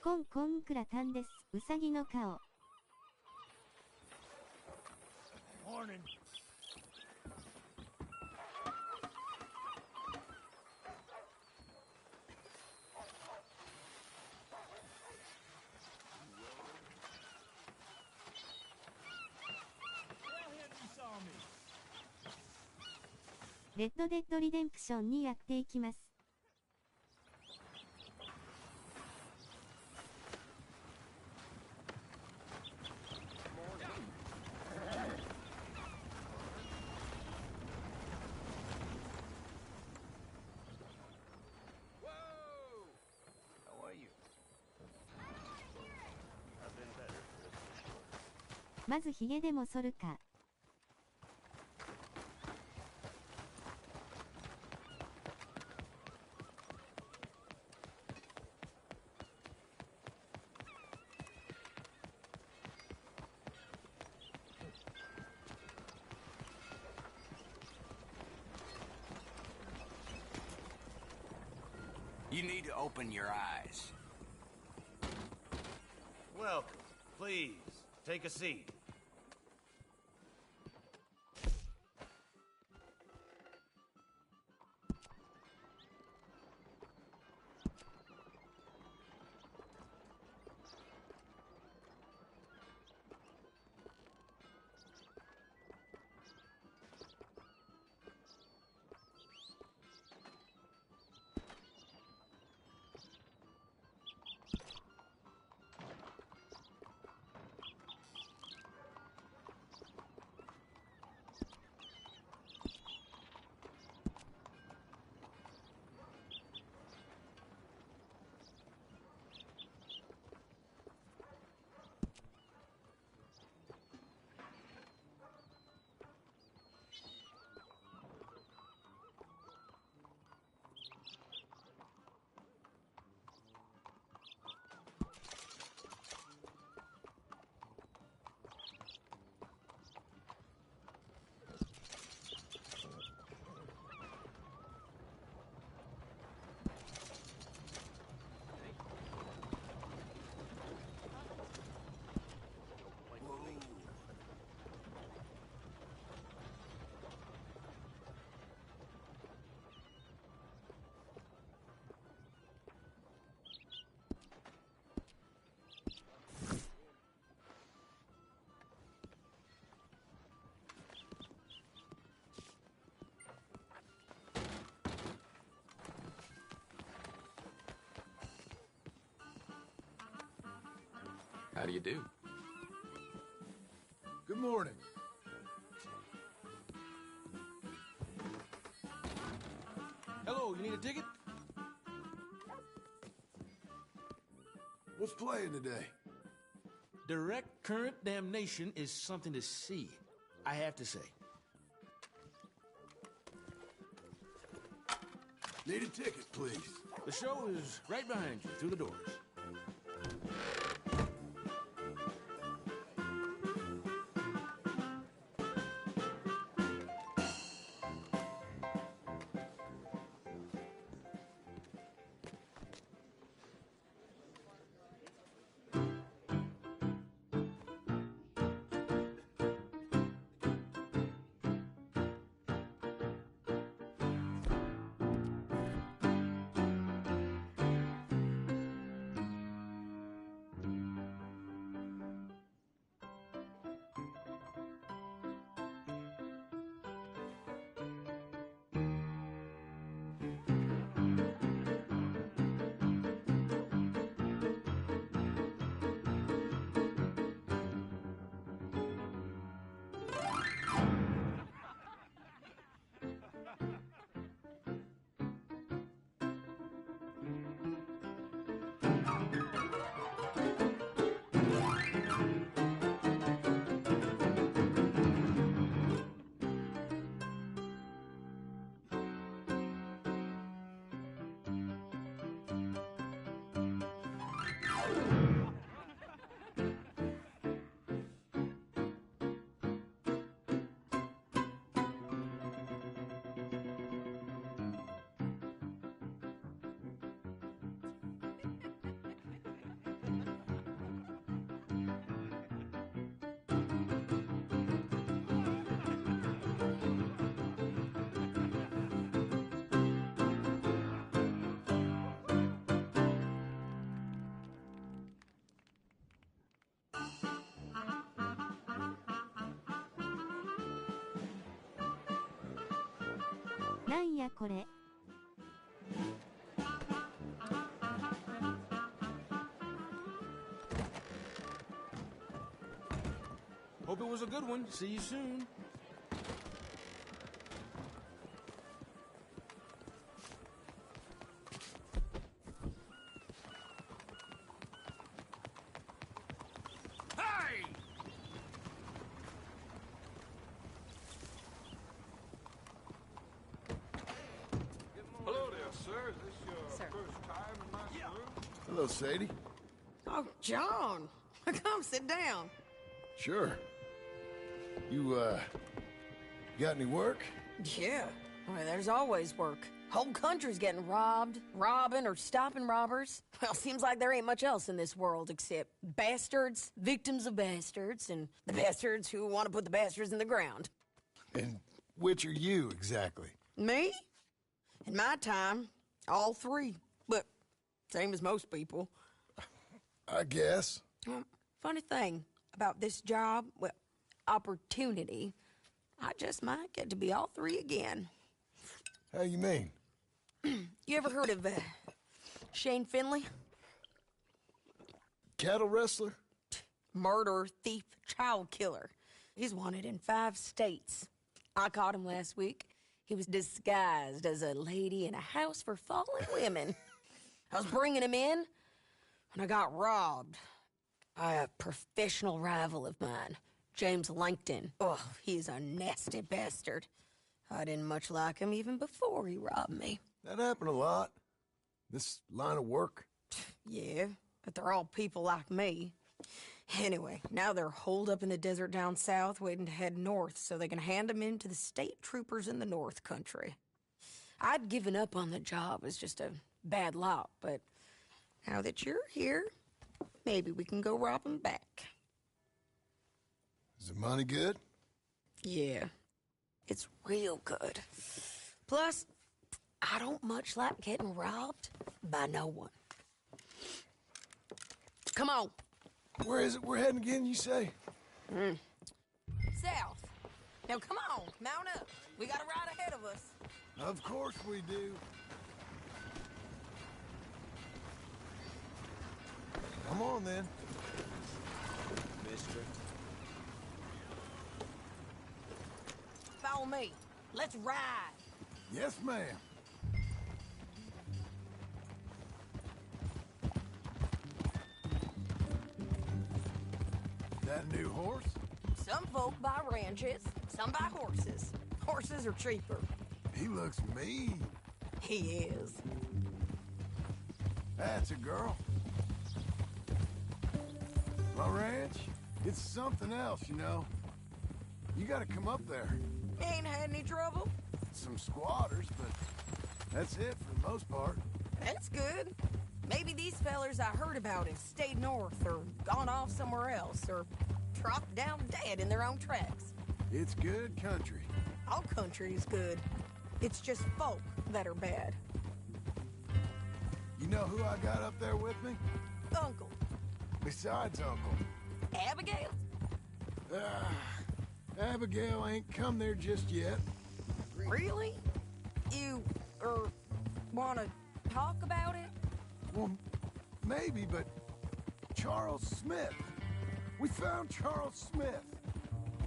コンコンクラタンです。うさぎの顔。Morning. Saw me. レッドデッドリデンプション2やっていきます。まずヒゲでも剃るか。You need to open your eyes. Welcome. Please, take a seat. How do you do? Good morning. Hello, you need a ticket? What's playing today? Direct current damnation is something to see, I have to say. Need a ticket, please. The show is right behind you, through the doors. なんやこれ。Hope it was a good one. See you soon. Hey! Hello there, sir. Is this your first time in my room? Hello, Sadie. Oh, John. Come sit down. Sure. You got any work? Yeah. Well, there's always work. Whole country's getting robbed, robbing, or stopping robbers. Well, seems like there ain't much else in this world except bastards, victims of bastards, and the bastards who want to put the bastards in the ground. And which are you, exactly? Me? In my time, all three. But same as most people. I guess. Funny thing about this job, well, opportunity, I just might get to be all three again. How you mean? You ever heard of Shane Finley? Cattle wrestler? Murderer, thief, child killer. He's wanted in 5 states. I caught him last week. He was disguised as a lady in a house for fallen women. I was bringing him in, and I got robbed by a professional rival of mine, James Langton. Oh, he's a nasty bastard. I didn't much like him even before he robbed me. That happened a lot. This line of work. Yeah, but they're all people like me. Anyway, now they're holed up in the desert down south, waiting to head north so they can hand them in to the state troopers in the north country. I'd given up on the job as just a bad lot, but now that you're here, maybe we can go rob them back. Is the money good? Yeah, it's real good. Plus, I don't much like getting robbed by no one. Come on. Where is it we're heading again, you say? South. Now come on, mount up. We got a ride ahead of us. Of course we do. Come on, then. Mister. Follow me. Let's ride. Yes, ma'am. That a new horse? Some folk buy ranches, some buy horses. Horses are cheaper. He looks mean. He is. That's a girl. My ranch, it's something else, you know. You gotta come up there. Ain't had any trouble? Some squatters, but that's it for the most part. That's good. Maybe these fellers I heard about have stayed north or gone off somewhere else or dropped down dead in their own tracks. It's good country. All country is good. It's just folk that are bad. You know who I got up there with me? Uncle. Besides Uncle. Abigail? Abigail ain't come there just yet. Really? You, wanna talk about it? Well, maybe, but Charles Smith. We found Charles Smith.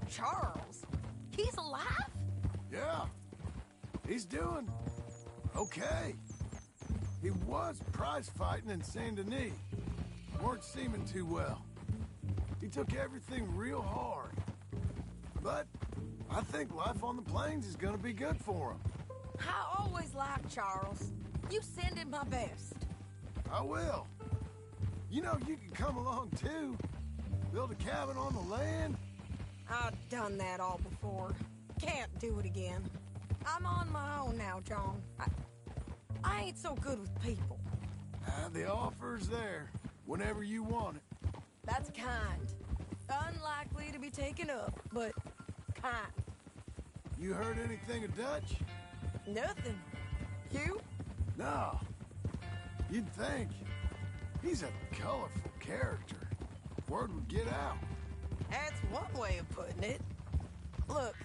Charles? He's alive? Yeah. He's doing okay. He was prize fighting in Saint Denis. Weren't seeming too well. He took everything real hard. But I think life on the plains is gonna be good for him. I always liked Charles. You send him my best. I will. You know, you can come along too. Build a cabin on the land. I've done that all before. Can't do it again. I'm on my own now, John. I ain't so good with people. The offer's there whenever you want it. That's kind. Unlikely to be taken up, but kind. You heard anything of Dutch? Nothing. You? No. You'd think. He's a colorful character. Word would get out. That's one way of putting it. Look,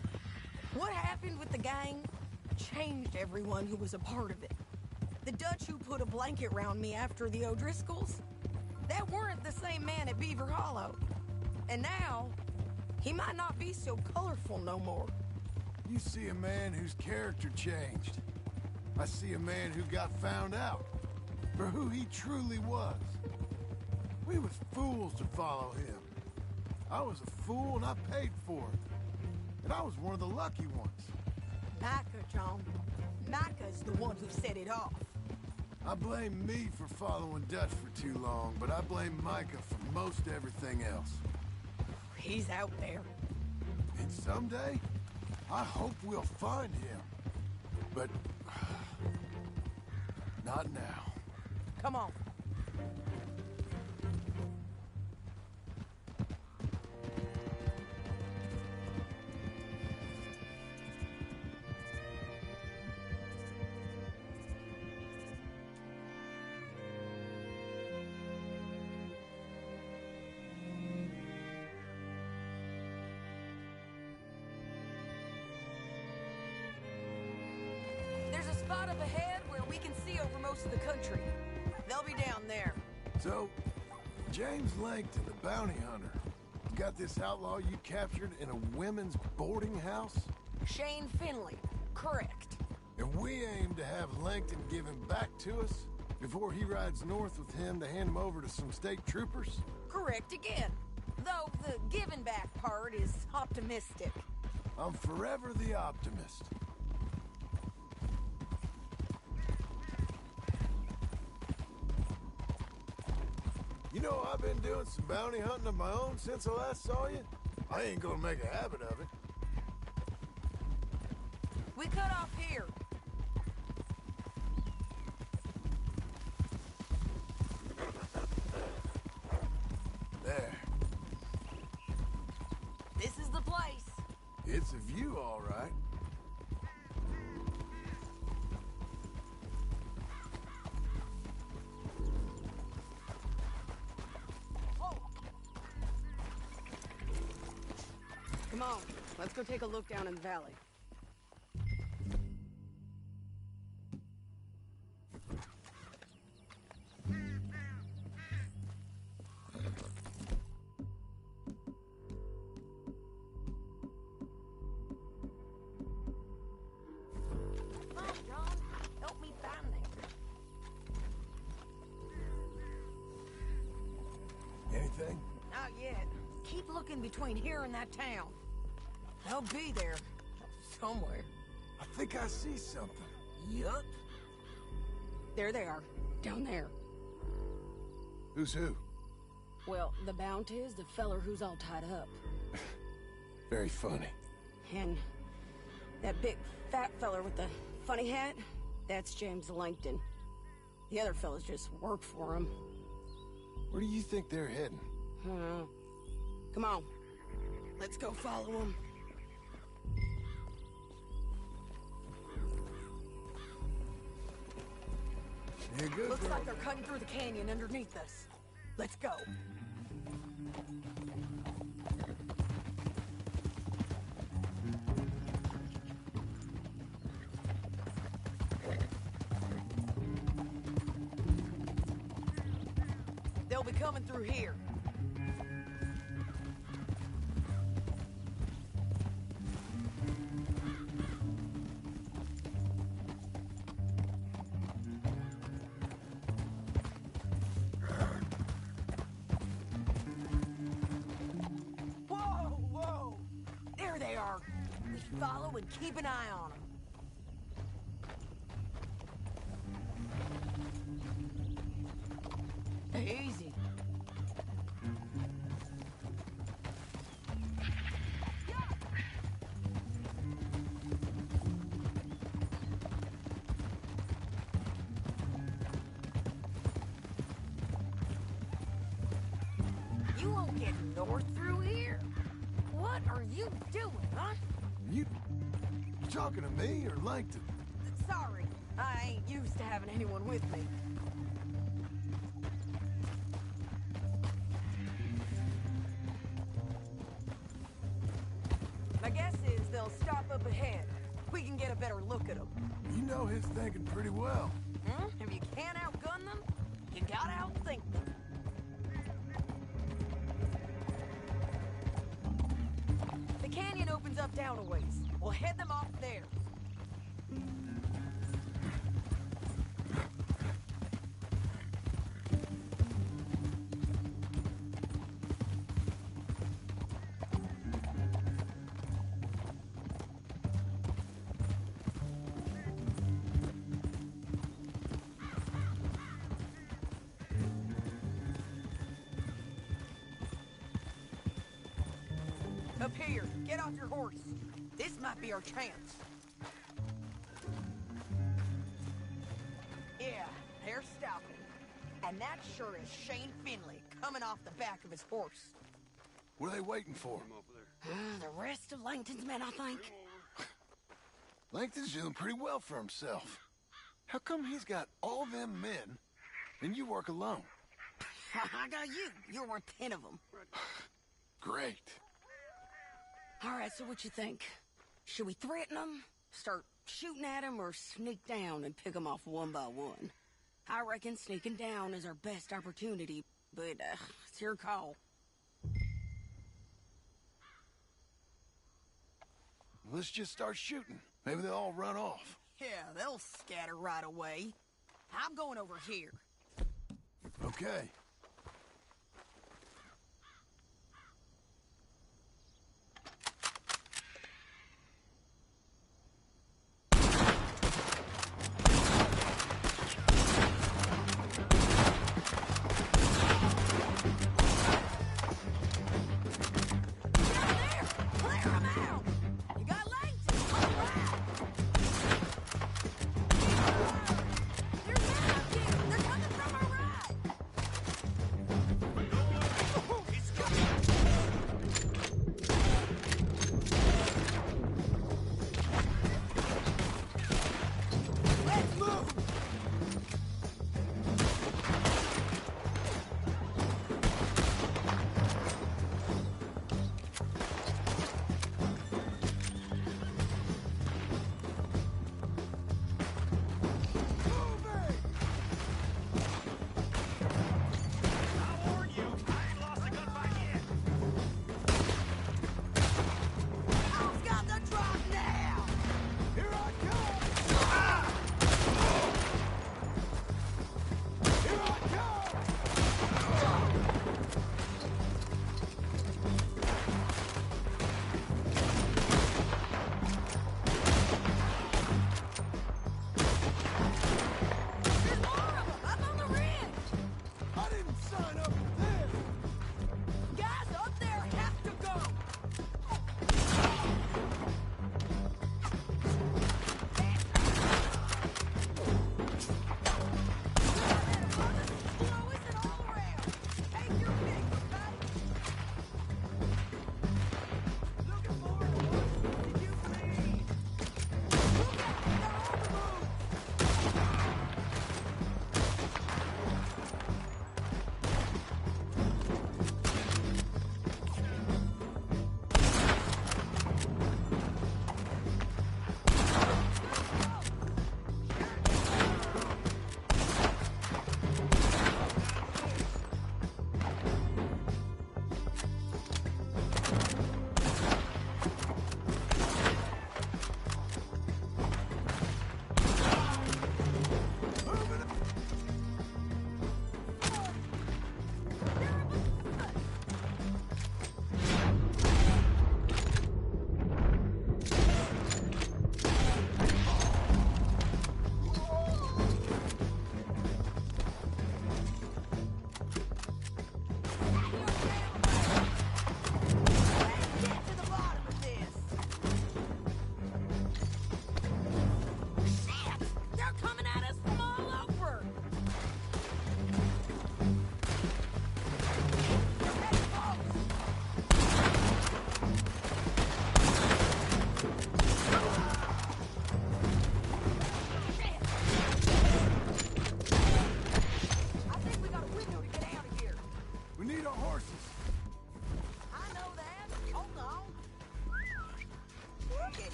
what happened with the gang? changed everyone who was a part of it. The Dutch who put a blanket round me after the O'Driscolls, that weren't the same man at Beaver Hollow. And now, he might not be so colorful no more. You see a man whose character changed. I see a man who got found out for who he truly was. We was fools to follow him. I was a fool and I paid for it. And I was one of the lucky ones. Micah, John. Micah's the one who set it off. I blame me for following Dutch for too long, but I blame Micah for most everything else. He's out there. And someday, I hope we'll find him. But not now. Come on. There's a spot up ahead where we can see over most of the country. They'll be down there. So, James Langton, the bounty hunter, got this outlaw you captured in a women's boarding house? Shane Finley. Correct. And we aim to have Langton give him back to us before he rides north with him to hand him over to some state troopers? Correct again. Though the giving back part is optimistic. I'm forever the optimist. You know, I've been doing some bounty hunting of my own since I last saw you. I ain't gonna make a habit of it. We cut off here. There. This is the place. It's a view, all right. Come on, let's go take a look down in the valley. Come on, John. Help me find them. Anything? Not yet. Keep looking between here and that town. They'll be there. Somewhere. I think I see something. Yup. There they are. Down there. Who's who? Well, the Bounty is the feller who's all tied up. Very funny. And that big fat feller with the funny hat, that's James Langton. The other fellas just work for him. Where do you think they're heading? Come on. Let's go follow him. Yeah, good Looks girl. like they're cutting through the canyon underneath us. Let's go. They'll be coming through here. Whoa! There they are. We should follow and keep an eye on them. Easy. You won't get north through here. What are you doing, huh? You talking to me or Langton? Sorry, I ain't used to having anyone with me. My guess is they'll stop up ahead. We can get a better look at them. You know his thinking pretty well. If you can't outgun them, you gotta outthink them. The canyon opens up down a ways. We'll head them off there. Up here, get off your horse. This might be our chance. Yeah, they're stopping. And that sure is Shane Finley coming off the back of his horse. What are they waiting for? The rest of Langton's men, I think. Langton's doing pretty well for himself. How come he's got all them men, and you work alone? I got you. You're worth 10 of them. Great. All right, so what you think? Should we threaten them, start shooting at them, or sneak down and pick them off one by one? I reckon sneaking down is our best opportunity, but it's your call. Let's just start shooting. Maybe they'll all run off. Yeah, they'll scatter right away. I'm going over here. Okay.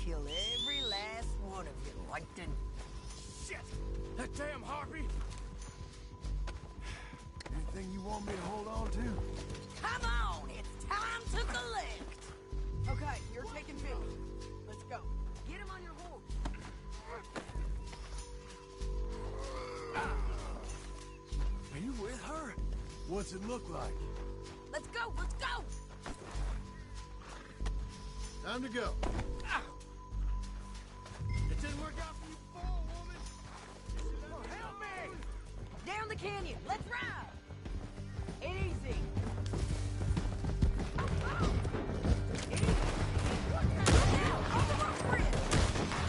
kill every last one of you, Langton. Shit! That damn harpy! Anything you want me to hold on to? Come on, it's time to collect. Okay, you're taking Billy. Let's go. Get him on your horse. Are you with her? What's it look like? Let's go, let's go! Time to go. It didn't work out for you before, woman. Help me! Down the canyon, let's ride! It easy. It easy. Now, on the rock bridge!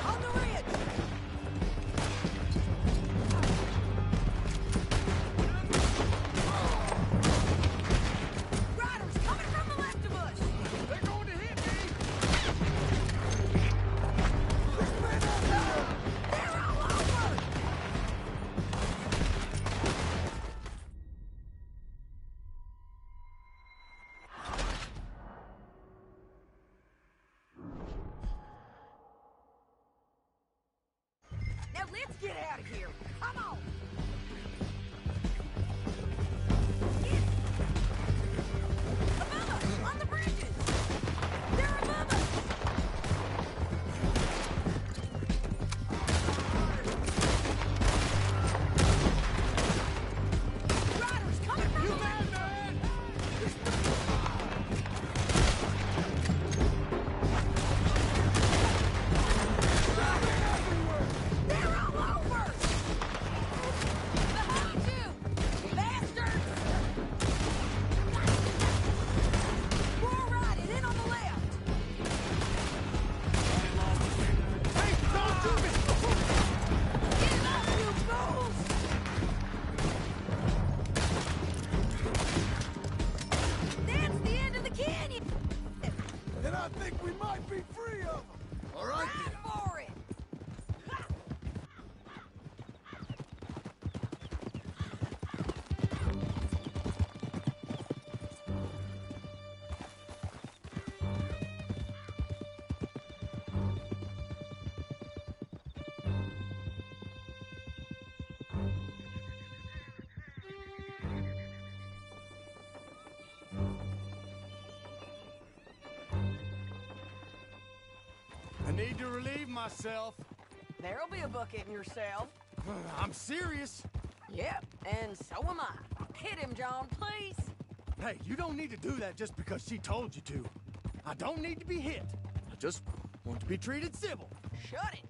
On the ridge! Riders coming from the left of us! They're going to hit me! They're all over! Now let's get out of here. Come on. Get above us on the bridges. They're above us. Riders coming from the left. They're all over. Behind you, bastards. More riding in on the left. Hey, don't do me! Get up, you fools! That's the end of the canyon. And I think we might be free of them. All right, Ride then. for it. I need to relieve myself. There'll be a bucket in yourself. I'm serious. Yep, and so am I. Hit him, John, please. Hey, you don't need to do that just because she told you to. I don't need to be hit. I just want to be treated civil. Shut it.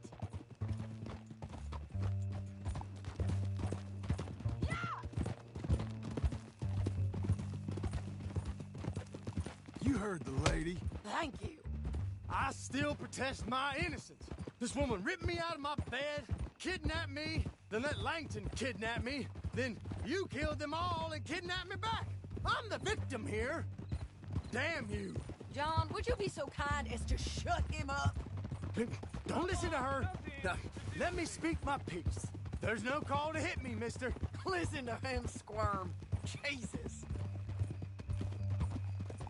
Yeah! You heard the lady. Thank you. I still protest my innocence. This woman ripped me out of my bed, kidnapped me, then let Langton kidnap me, then you killed them all and kidnapped me back. I'm the victim here. Damn you. John, would you be so kind as to shut him up? Don't listen to her. Now, let me speak my piece. There's no call to hit me, mister. Listen to him squirm. Jesus.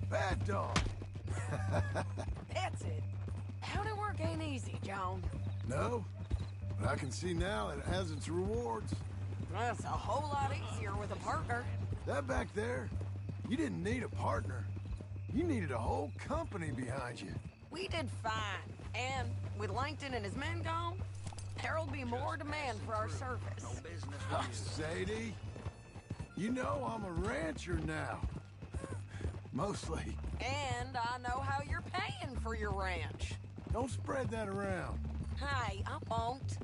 Bad dog. That's it. Howdy work ain't easy, John. No, but I can see now it has its rewards. That's a whole lot easier with a partner. That back there, you didn't need a partner. You needed a whole company behind you. We did fine. And with Langton and his men gone, there'll be more demand for our service. Sadie, you know I'm a rancher now. Mostly. And I know how you're paying for your ranch. Don't spread that around. Hey, I won't.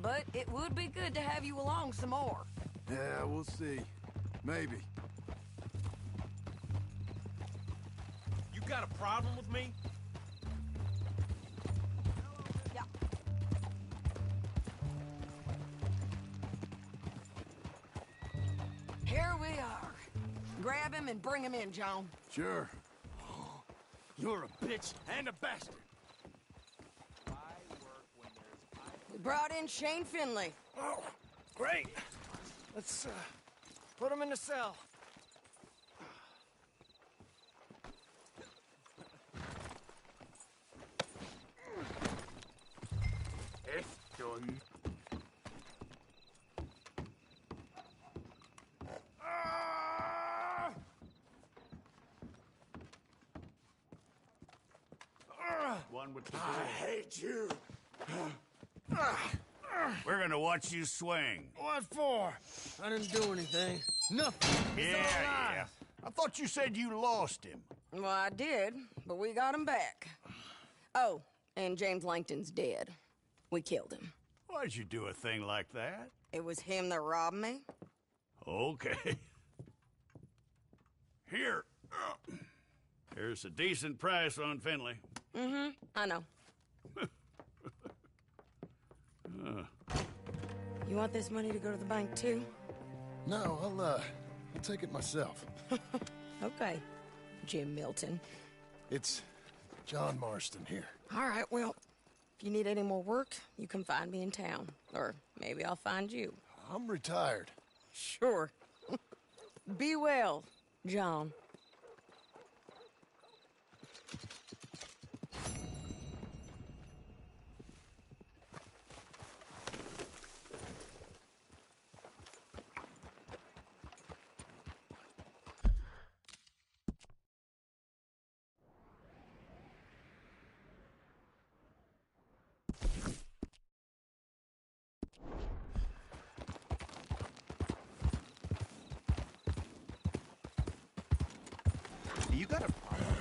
But it would be good to have you along some more. Yeah, we'll see. Maybe. You got a problem with me? Yeah. Here we are. Grab him and bring him in, John. Sure. You're a bitch and a bastard. We brought in Shane Finley. Oh, great. Let's, put him in the cell. One with the I hate you. We're gonna watch you swing. What for? I didn't do anything. Nothing. It's all Yeah. lies. I thought you said you lost him. Well, I did, but we got him back. Oh, and James Langton's dead. We killed him. Why'd you do a thing like that? It was him that robbed me. Okay. Here. Here's a decent price on Finley. Mm-hmm, I know. You want this money to go to the bank, too? No, I'll take it myself. Okay, Jim Milton. It's John Marston here. All right, well, if you need any more work, you can find me in town. Or maybe I'll find you. I'm retired. Sure. Be well, John. You got a problem?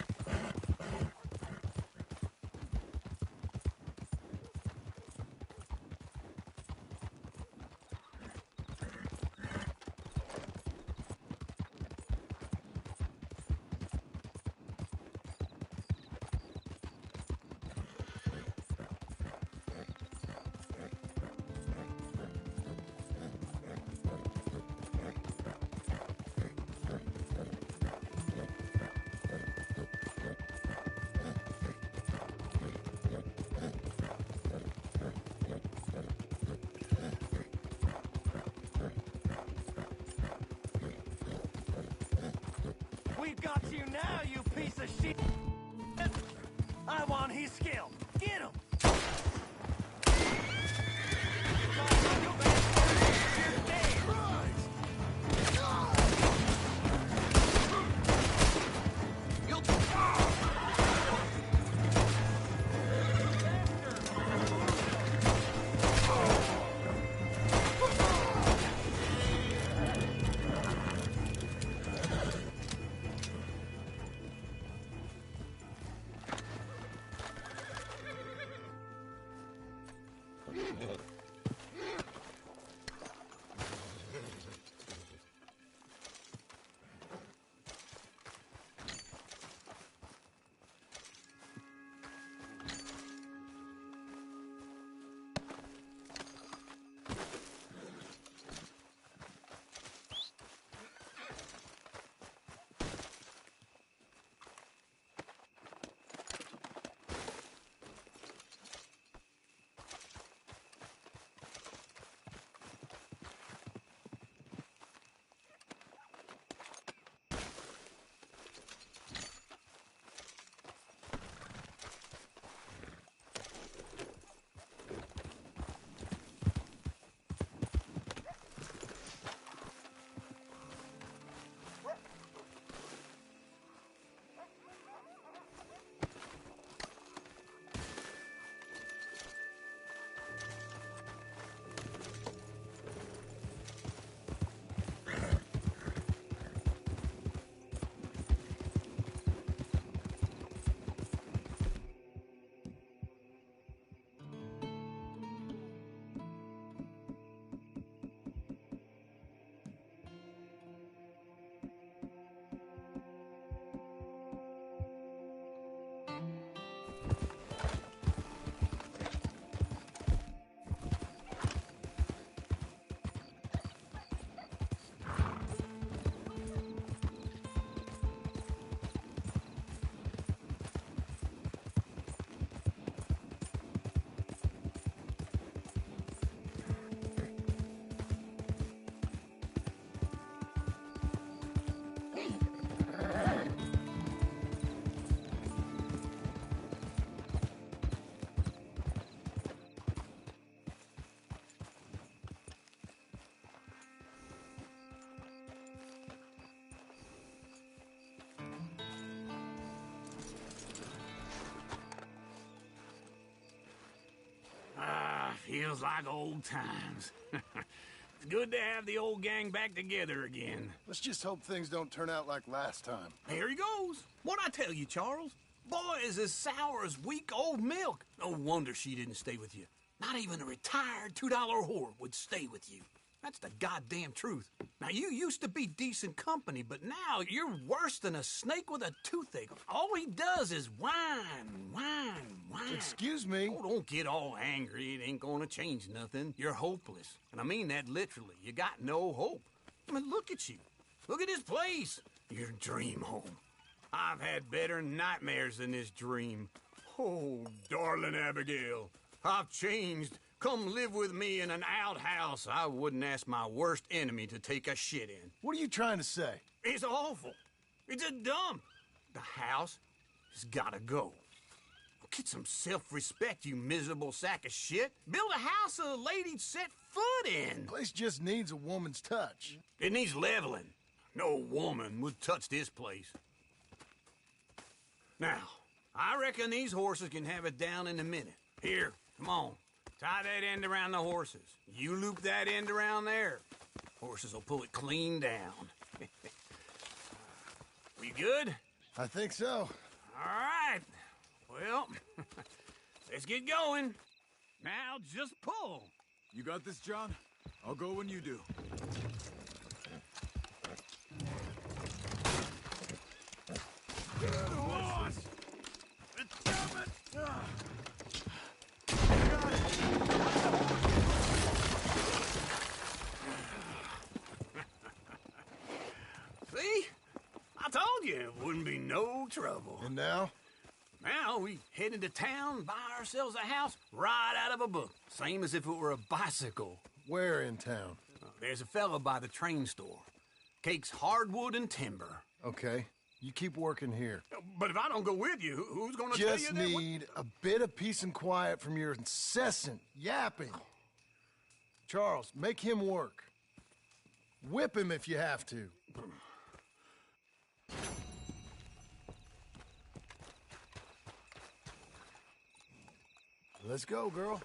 We've got you now, you piece of shit. I want his skill. Get him. Sounds like old times. It's good to have the old gang back together again. Let's just hope things don't turn out like last time. Here he goes. What'd I tell you, Charles? Boy is as sour as weak old milk. No wonder she didn't stay with you. Not even a retired $2 whore would stay with you. That's the goddamn truth. Now, you used to be decent company, but now you're worse than a snake with a toothache. All he does is whine. Excuse me? Oh, don't get all angry. It ain't gonna change nothing. You're hopeless. And I mean that literally. You got no hope. I mean, look at you. Look at this place. Your dream home. I've had better nightmares than this dream. Oh, darling Abigail, I've changed. Come live with me in an outhouse I wouldn't ask my worst enemy to take a shit in. What are you trying to say? It's awful. It's a dump. The house has gotta go. Get some self-respect, you miserable sack of shit. Build a house a lady'd set foot in. The place just needs a woman's touch. It needs leveling. No woman would touch this place. Now, I reckon these horses can have it down in a minute. Here, come on. Tie that end around the horses. You loop that end around there. Horses will pull it clean down. We good? I think so. All right. Well, let's get going. Now just pull. You got this, John? I'll go when you do. See? I told you it wouldn't be no trouble. And now? Now we head into town, buy ourselves a house right out of a book. Same as if it were a bicycle. Where in town? There's a fella by the train store. Cakes hardwood and timber. Okay. You keep working here. But if I don't go with you, who's gonna tell you Just that? need a bit of peace and quiet from your incessant yapping. Charles, make him work. Whip him if you have to. Let's go, girl.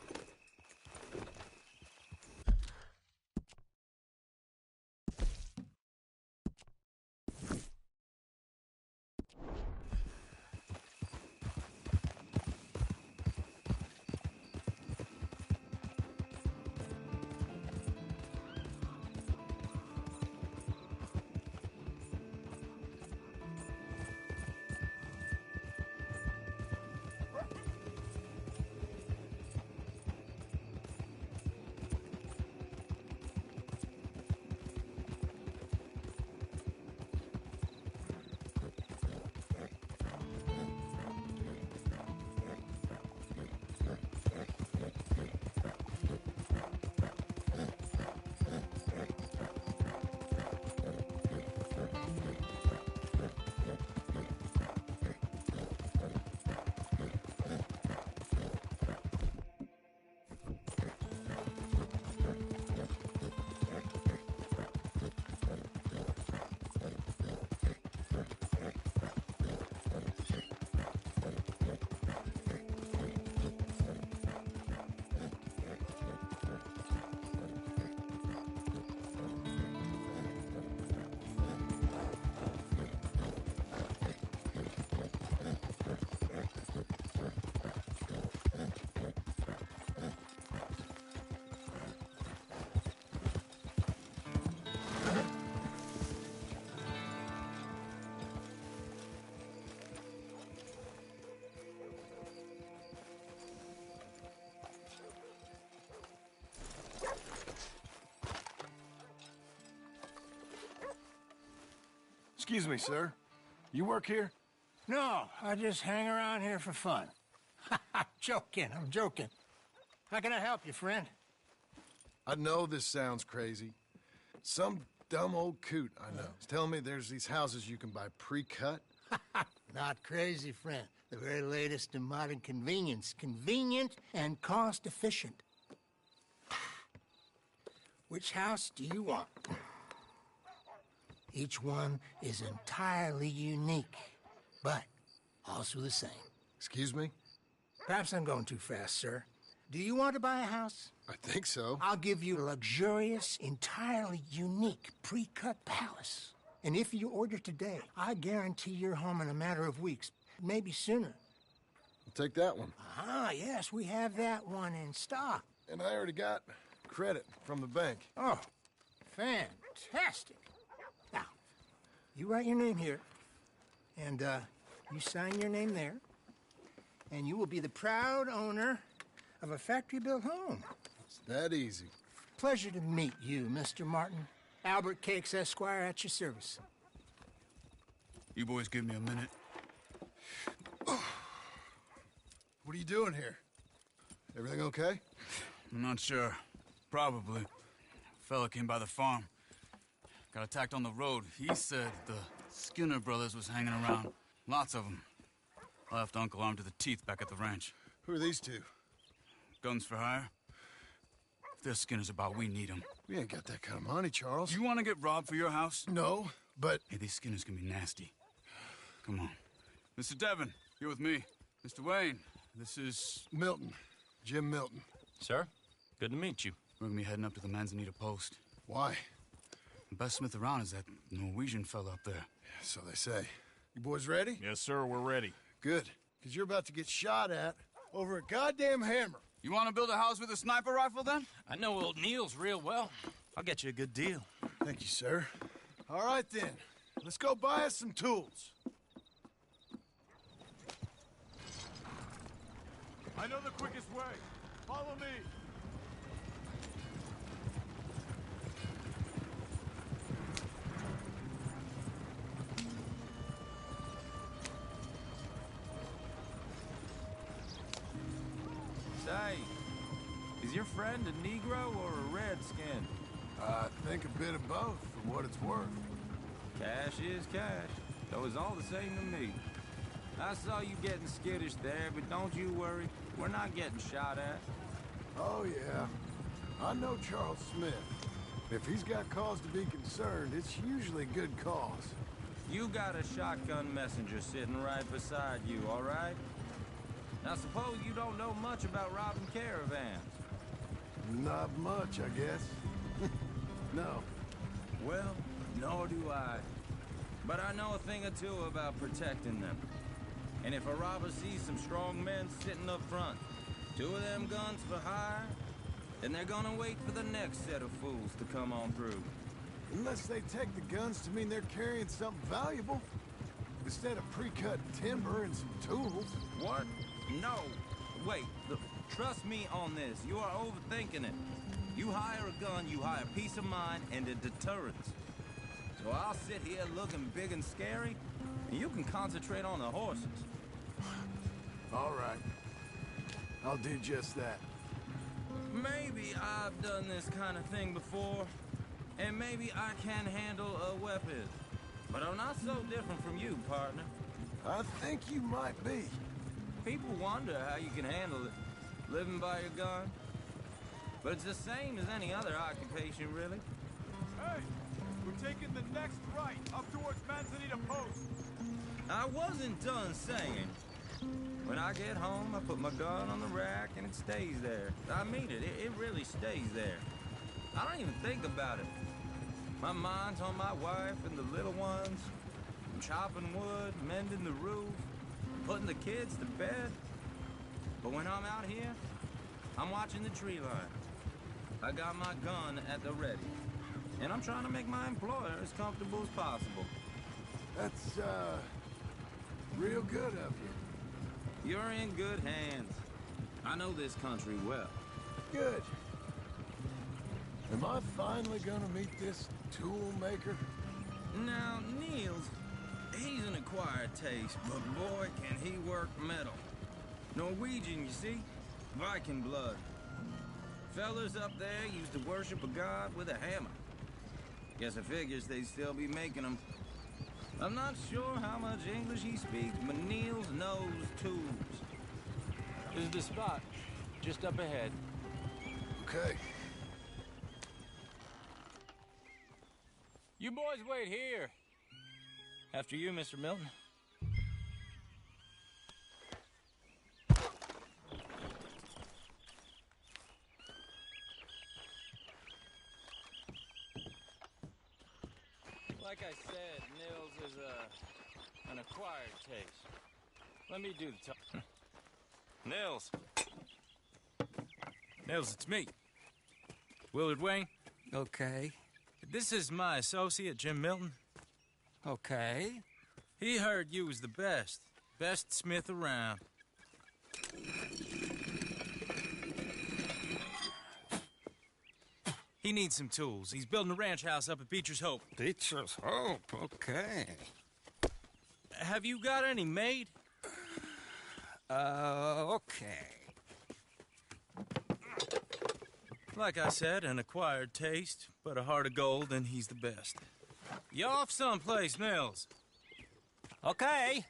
Excuse me, sir. You work here? No, I just hang around here for fun. I'm joking. How can I help you, friend? I know this sounds crazy. Some dumb old coot I know is telling me there's these houses you can buy pre-cut. Not crazy, friend. The very latest in modern convenience. Convenient and cost-efficient. Which house do you want? Each one is entirely unique, but also the same. Excuse me? Perhaps I'm going too fast, sir. Do you want to buy a house? I think so. I'll give you a luxurious, entirely unique pre-cut palace. And if you order today, I guarantee you're home in a matter of weeks, maybe sooner. I'll take that one. Ah, yes, we have that one in stock. And I already got credit from the bank. Oh, fantastic. Now, you write your name here, and you sign your name there, and you will be the proud owner of a factory-built home. It's that easy. Pleasure to meet you, Mr. Martin. Albert Cakes, Esquire, at your service. You boys give me a minute. What are you doing here? Everything okay? I'm not sure. Probably. Fella came by the farm. Got attacked on the road. He said the Skinner brothers was hanging around. Lots of them. I left Uncle armed to the teeth back at the ranch. Who are these two? Guns for hire? If there's Skinner's about, we need them. We ain't got that kind of money, Charles. You want to get robbed for your house? No, but... Hey, these Skinners can be nasty. Come on. Mr. Devon, you're with me. Mr. Wayne, this is... Milton. Jim Milton. Sir, good to meet you. We're gonna be heading up to the Manzanita post. Why? The best smith around is that Norwegian fella up there. Yeah, so they say. You boys ready? Yes, sir, we're ready. Good. Because you're about to get shot at over a goddamn hammer. You want to build a house with a sniper rifle, then? I know old Neil's real well. I'll get you a good deal. Thank you, sir. All right, then. Let's go buy us some tools. I know the quickest way. Follow me. Say, is your friend a Negro or a Redskin? I think a bit of both, for what it's worth. Cash is cash, though it's all the same to me. I saw you getting skittish there, but don't you worry. We're not getting shot at. Oh, yeah. I know Charles Smith. If he's got cause to be concerned, it's usually good cause. You got a shotgun messenger sitting right beside you, all right? Now, suppose you don't know much about robbing caravans. Not much, I guess. No. Well, nor do I. But I know a thing or two about protecting them. And if a robber sees some strong men sitting up front, 2 of them guns for hire, then they're gonna wait for the next set of fools to come on through. Unless they take the guns to mean they're carrying something valuable. Instead of pre-cut timber and some tools. What? No. Wait, look, trust me on this. You are overthinking it. You hire a gun, you hire peace of mind and a deterrence. So I'll sit here looking big and scary, and you can concentrate on the horses. All right. I'll do just that. Maybe I've done this kind of thing before, and maybe I can handle a weapon. But I'm not so different from you, partner. I think you might be. People wonder how you can handle it, living by your gun. But it's the same as any other occupation, really. Hey, we're taking the next right up towards Manzanita Post. I wasn't done saying. When I get home, I put my gun on the rack and it stays there. I mean it, it really stays there. I don't even think about it. My mind's on my wife and the little ones. I'm chopping wood, mending the roof, putting the kids to bed. But when I'm out here, I'm watching the tree line. I got my gun at the ready. And I'm trying to make my employer as comfortable as possible. That's, real good of you. You're in good hands. I know this country well. Good. Am I finally gonna meet this tool maker? Now, Niels, he's an acquired taste, but boy, can he work metal. Norwegian, you see? Viking blood. Fellas up there used to worship a god with a hammer. Guess I figures they'd still be making them. I'm not sure how much English he speaks, but Niels knows tools. This is the spot, just up ahead. Okay. You boys wait here. After you, Mr. Milton. Like I said, Nils is an acquired taste. Let me do the talk. Nils. Nils, it's me. Willard Wayne. Okay. This is my associate, Jim Milton. Okay. He heard you was the best smith around. He needs some tools. He's building a ranch house up at Beecher's Hope. Beecher's Hope, okay. Have you got any made? Okay. Like I said, an acquired taste, but a heart of gold, and he's the best. You off someplace, Nils? Okay.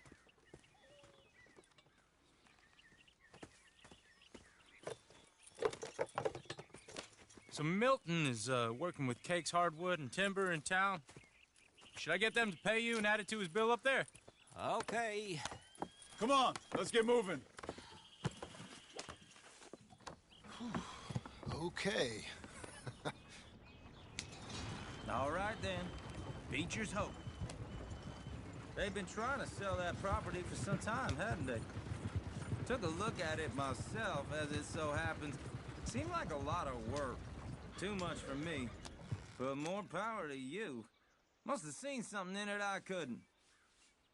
So Milton is working with Cake's Hardwood and Timber in town. Should I get them to pay you and add it to his bill up there? Okay. Come on, let's get moving. Okay. All right, then. Beecher's Hope. They've been trying to sell that property for some time, hadn't they? Took a look at it myself, as it so happens. Seemed like a lot of work. Too much for me. But more power to you. Must have seen something in it I couldn't.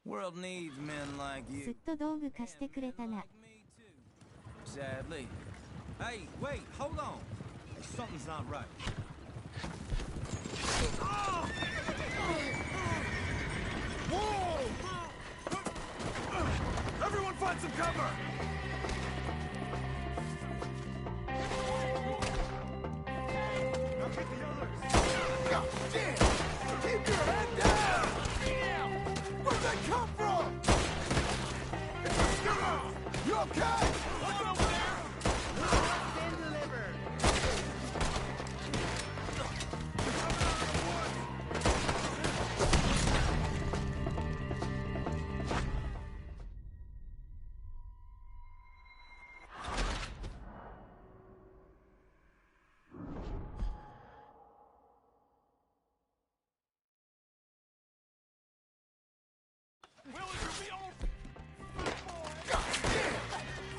World needs men like すっ you. と道具貸してくれたな。 Sadly. Hey, wait, hold on. Something's not right. Whoa! Everyone find some cover! Now get the others! God damn! Keep your head down! Damn! Where'd that come from? It's a skipper! You okay? Look over there! Been delivered! God damn!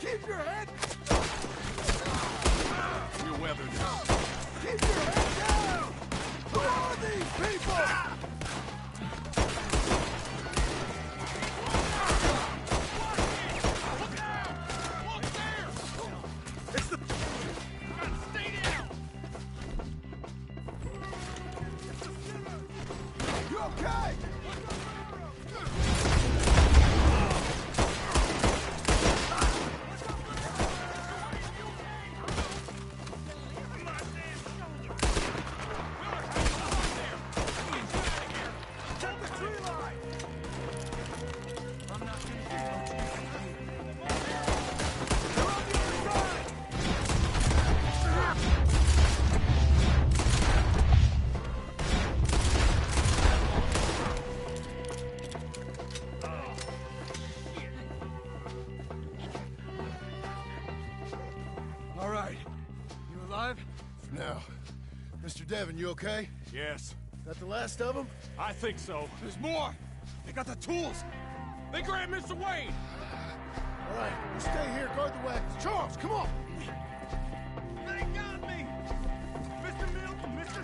Keep your head! You're weathered now. Keep your head down! Who are these people? Look out! Look there! It's the... Stay down! You okay? All right. You alive? Now, Mr. Devon, you okay? Yes. That the last of them? I think so. There's more! They got the tools! They grabbed Mr. Wayne! All right, you stay here, guard the wagons. Charles, come on! They got me! Mr. Milton, Mr.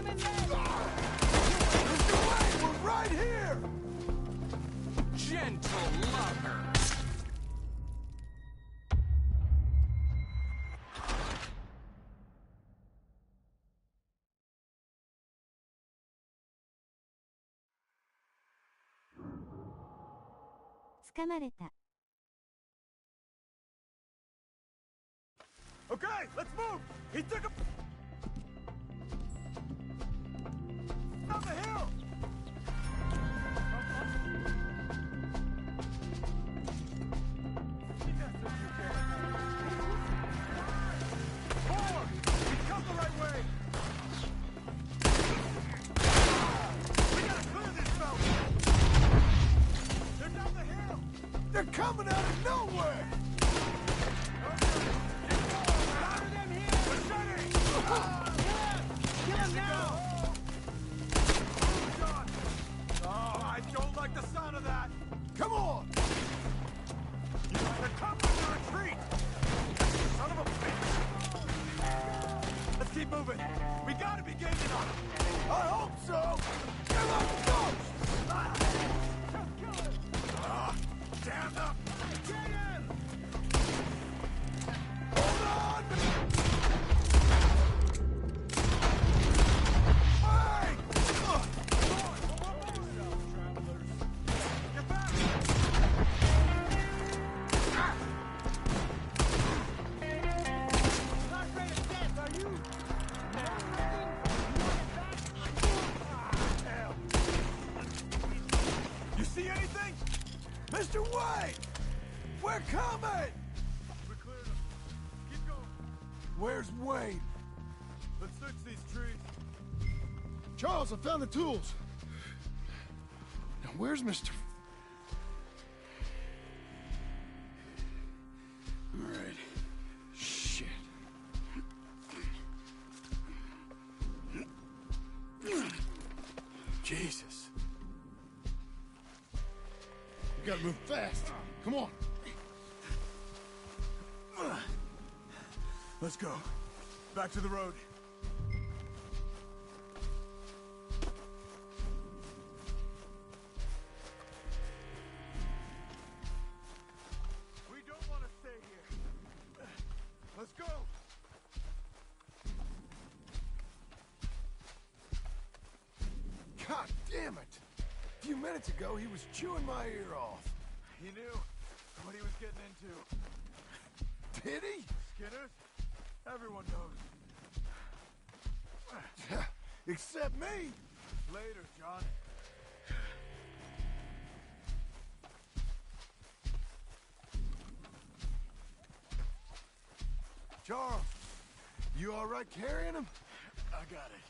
Mr. Wayne, we're right here! Gentle lover. "掴まれた。 Okay, let's move! He took a... Down the hill! Forward! He's come the right way! We gotta clear this belt! They're down the hill! They're coming out of nowhere! Kill him now! Oh, I don't like the sound of that! Come on! They're coming to retreat! Son of a bitch! Let's keep moving! We gotta be gaining on them! I hope so! Come on, go! Damn them! Get him! Hold on! You see anything? Mr. Wayne! We're coming! We cleared them. Keep going. Where's Wayne? Let's search these trees. Charles, I found the tools. Now, where's Mr. All right. Shit. Jesus. We gotta move fast. Come on. Let's go. Back to the road. We don't want to stay here. Let's go. God damn it. A few minutes ago, he was chewing my ear off. He knew what he was getting into. Did he? Skinners? Everyone knows. Except me. Later, John. Charles, you all right carrying him? I got it.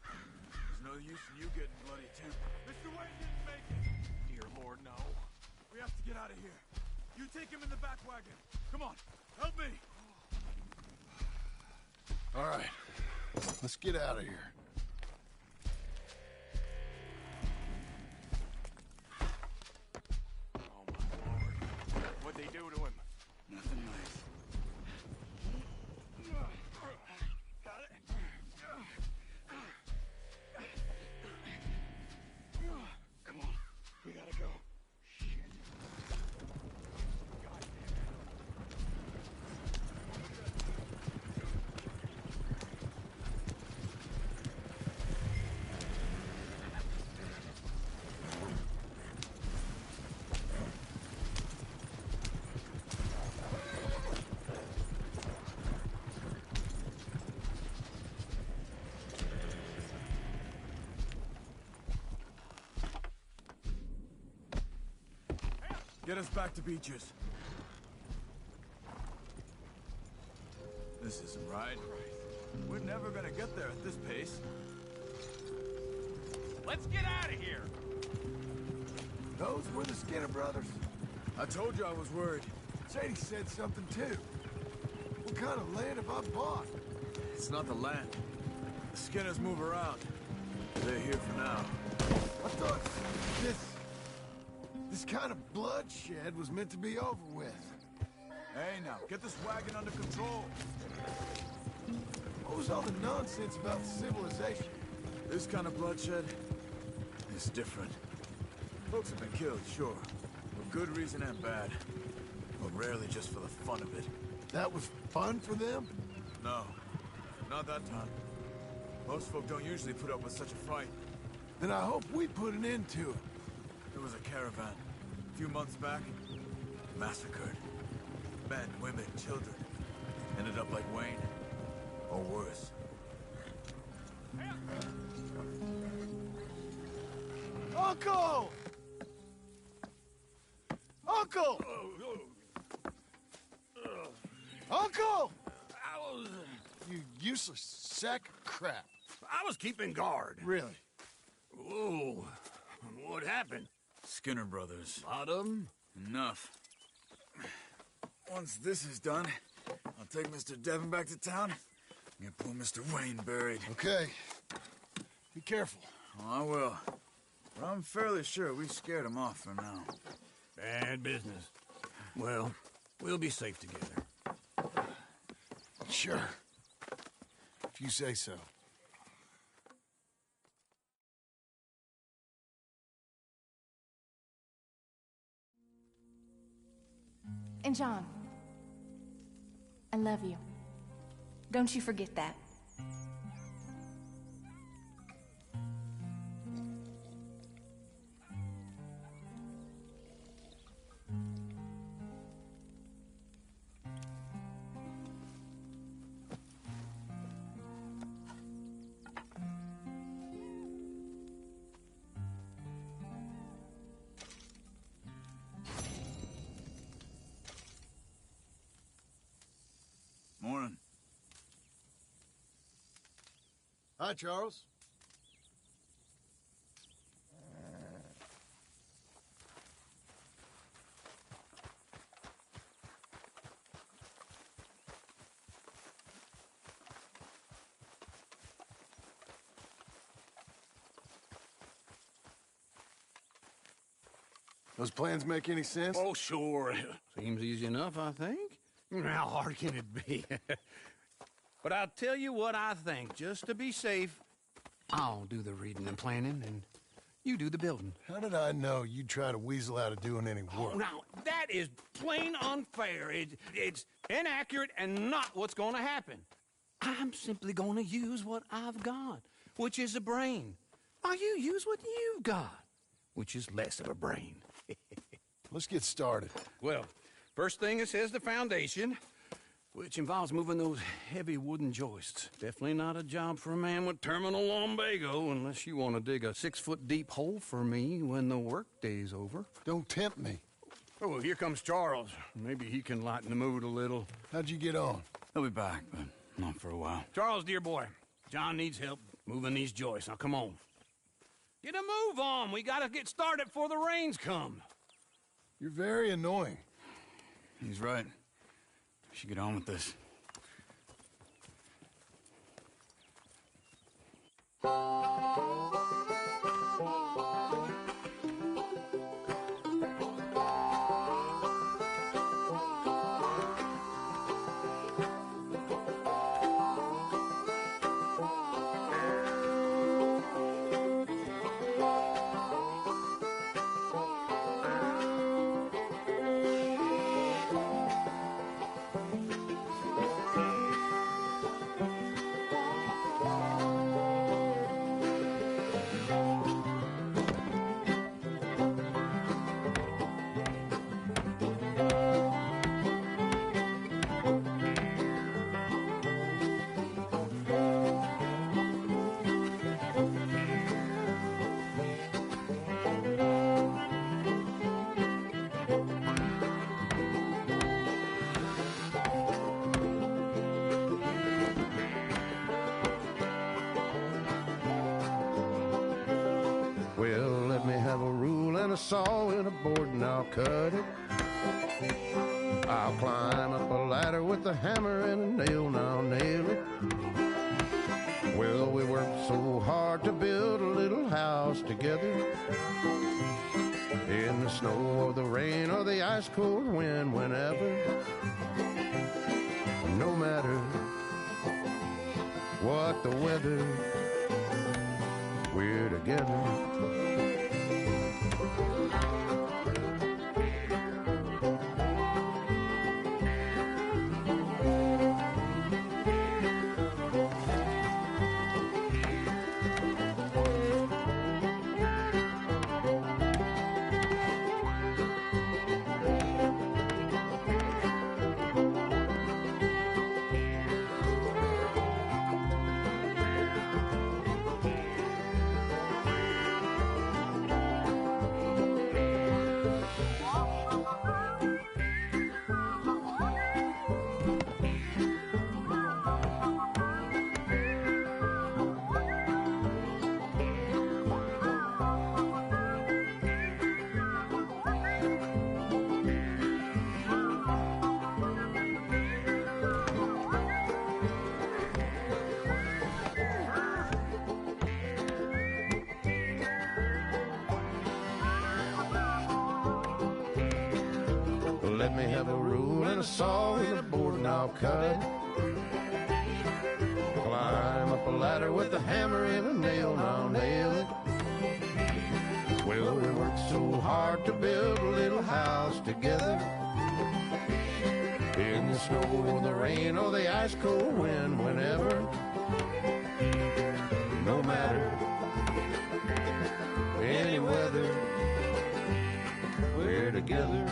There's no use in you getting bloody too. Mr. Wayne didn't make it. Dear Lord, no. We have to get out of here. You take him in the back wagon. Come on, help me. All right, let's get out of here. Oh, my Lord. What'd they do to him? Nothing nice. Got it? Come on. We gotta go. Get us back to Beaches. This isn't right. We're never gonna get there at this pace. Let's get out of here. Those were the Skinner brothers. I told you I was worried. Sadie said something too. What kind of land have I bought? It's not the land. The Skinners move around. They're here for now. I thought this kind of bloodshed was meant to be over with. Hey now, get this wagon under control. What was all the nonsense about civilization? This kind of bloodshed is different. Folks have been killed, sure. For good reason and bad. But rarely just for the fun of it. That was fun for them? No. Not that time. Most folk don't usually put up with such a fight. Then I hope we put an end to it. There was a caravan. A few months back. Massacred. Men, women, children. Ended up like Wayne. Or worse. Uncle! Uncle! Uncle! You useless sack of crap. I was keeping guard. Really? Whoa. What happened? Skinner brothers. Lot of them? Enough. Once this is done, I'll take Mr. Devon back to town and get poor Mr. Wayne buried. Okay. Be careful. Oh, I will. But I'm fairly sure we scared him off for now. Bad business. Well, we'll be safe together. Sure. If you say so. And John, I love you. Don't you forget that. Morning. Hi, Charles. Those plans make any sense? Oh, sure. Seems easy enough, I think. How hard can it be? But I'll tell you what I think. Just to be safe, I'll do the reading and planning, and you do the building. How did I know you'd try to weasel out of doing any work? Oh, now, that is plain unfair. It's inaccurate and not what's going to happen. I'm simply going to use what I've got, which is a brain. While you use what you've got, which is less of a brain. Let's get started. Well, first thing it says the foundation, which involves moving those heavy wooden joists. Definitely not a job for a man with terminal lumbago unless you want to dig a 6-foot deep hole for me when the workday's over. Don't tempt me. Oh, here comes Charles. Maybe he can lighten the mood a little. How'd you get on? He'll be back, but not for a while. Charles, dear boy, John needs help moving these joists. Now, come on. Get a move on. We gotta get started before the rains come. You're very annoying. He's right. We should get on with this. Well, let me have a rule and a saw and a board and I'll cut it. I'll climb up a ladder with a hammer and a nail and I'll nail it. Well, we worked so hard to build a little house together. In the snow or the rain or the ice cold wind, whenever. No matter what the weather, together. Let me have a rule and a saw and a board and I'll cut it. Climb up a ladder with a hammer and a nail and I'll nail it. Well, we worked so hard to build a little house together. In the snow or the rain or the ice cold wind, whenever. No matter any weather, we're together.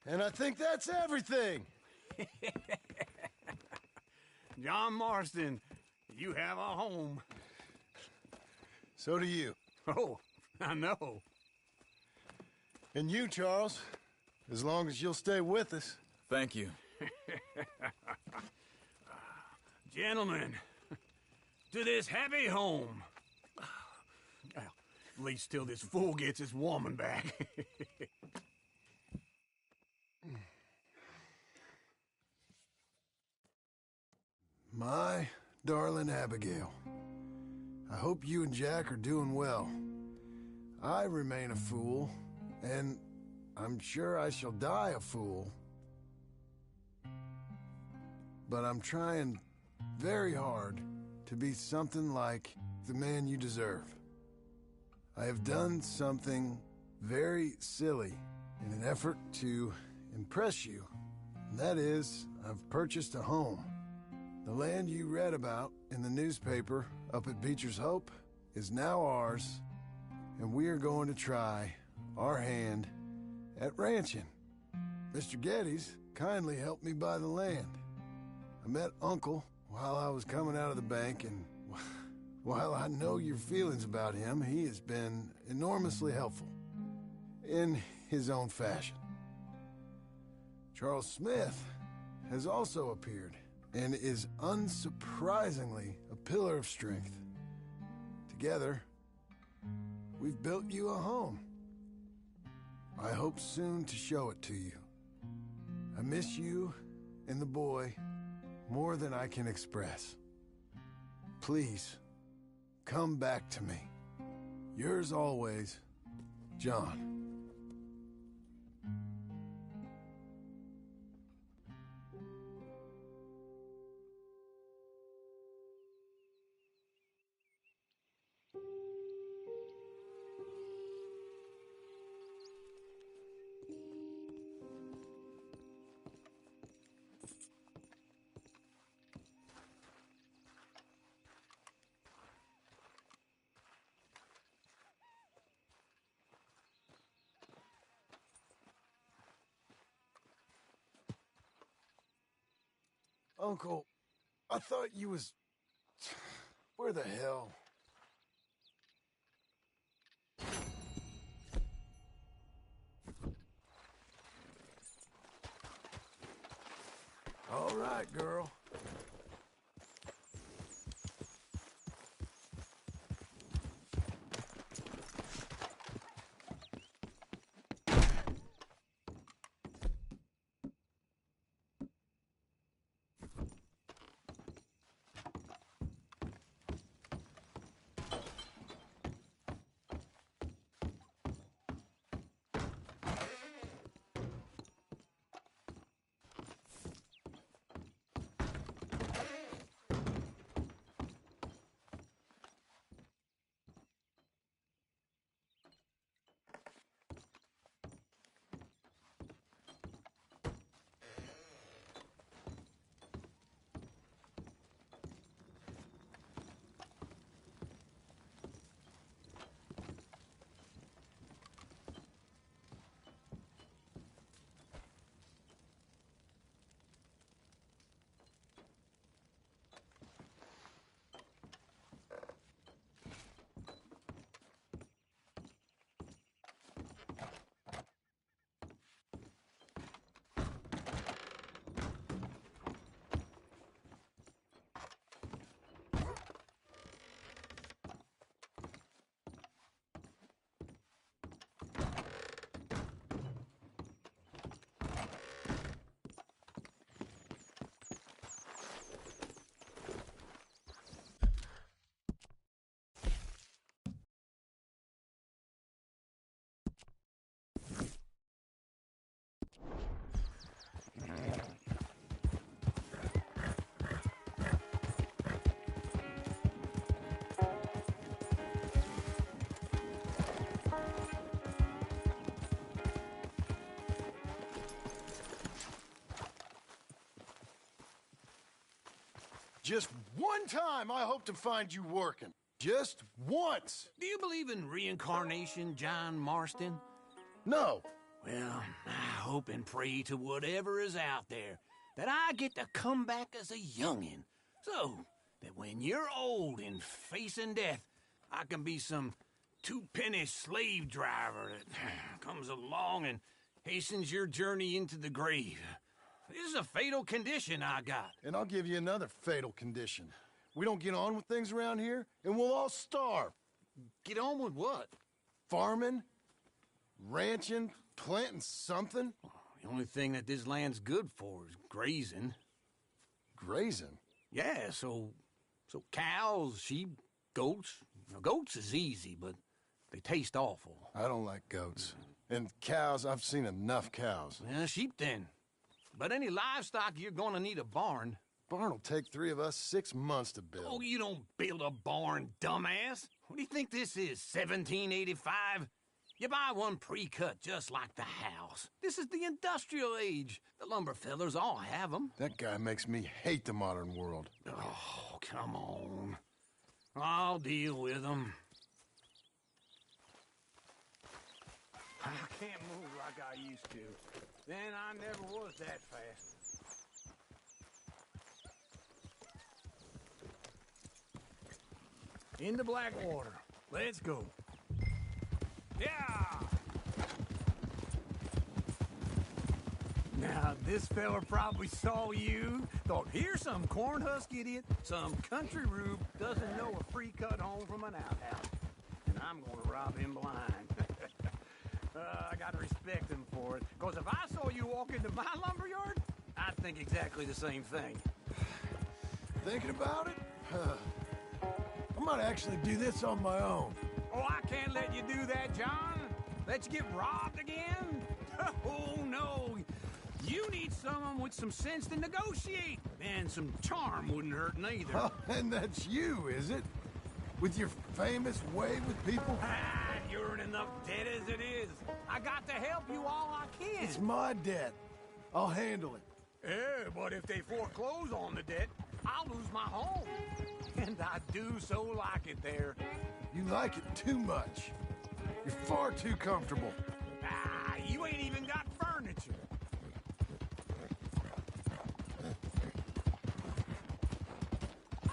And I think that's everything. John Marston, you have a home. So do you. Oh, I know. And you, Charles, as long as you'll stay with us. Thank you. Gentlemen, to this happy home. Well, at least till this fool gets his woman back. My darling Abigail, I hope you and Jack are doing well. I remain a fool, and I'm sure I shall die a fool. But I'm trying very hard to be something like the man you deserve. I have done something very silly in an effort to impress you. And that is, I've purchased a home. The land you read about in the newspaper up at Beecher's Hope is now ours, and we are going to try our hand at ranching. Mr. Geddes kindly helped me buy the land. I met Uncle while I was coming out of the bank, and while I know your feelings about him, he has been enormously helpful in his own fashion. Charles Smith has also appeared and is unsurprisingly a pillar of strength. Together, we've built you a home. I hope soon to show it to you. I miss you and the boy more than I can express. Please, come back to me. Yours always, John. Uncle, I thought you was... Where the hell? All right, girl. Just one time I hope to find you working. Just once. Do you believe in reincarnation, John Marston? No. Well, I hope and pray to whatever is out there that I get to come back as a youngin', so that when you're old and facing death, I can be some two-penny slave driver that comes along and hastens your journey into the grave. This is a fatal condition I got. And I'll give you another fatal condition. We don't get on with things around here, and we'll all starve. Get on with what? Farming, ranching, planting something. The only thing that this land's good for is grazing. Grazing? Yeah, so cows, sheep, goats. Now, goats is easy, but they taste awful. I don't like goats. And cows, I've seen enough cows. Yeah, sheep then. But any livestock, you're gonna need a barn. Barn will take 3 of us 6 months to build. Oh, you don't build a barn, dumbass. What do you think this is, 1785? You buy one pre-cut just like the house. This is the industrial age. The lumber fellers all have them. That guy makes me hate the modern world. Oh, come on. I'll deal with them. I can't move like I used to. Then I never was that fast. Into Blackwater. Let's go. Yeah! Now, this fella probably saw you, thought, here's some cornhusk idiot, some country rube doesn't know a free-cut home from an outhouse. And I'm gonna rob him blind. I gotta respect him for it, because if I saw you walk into my lumberyard, I'd think exactly the same thing. Thinking about it? I might actually do this on my own. Oh, I can't let you do that, John. Let you get robbed again? Oh, no. You need someone with some sense to negotiate. And some charm wouldn't hurt neither. Oh, and that's you, is it? With your famous way with people? Ah, you're in enough debt as it is. I got to help you all I can. It's my debt. I'll handle it. Yeah, but if they foreclose on the debt, I'll lose my home. And I do so like it there. You like it too much. You're far too comfortable. Ah, you ain't even got furniture.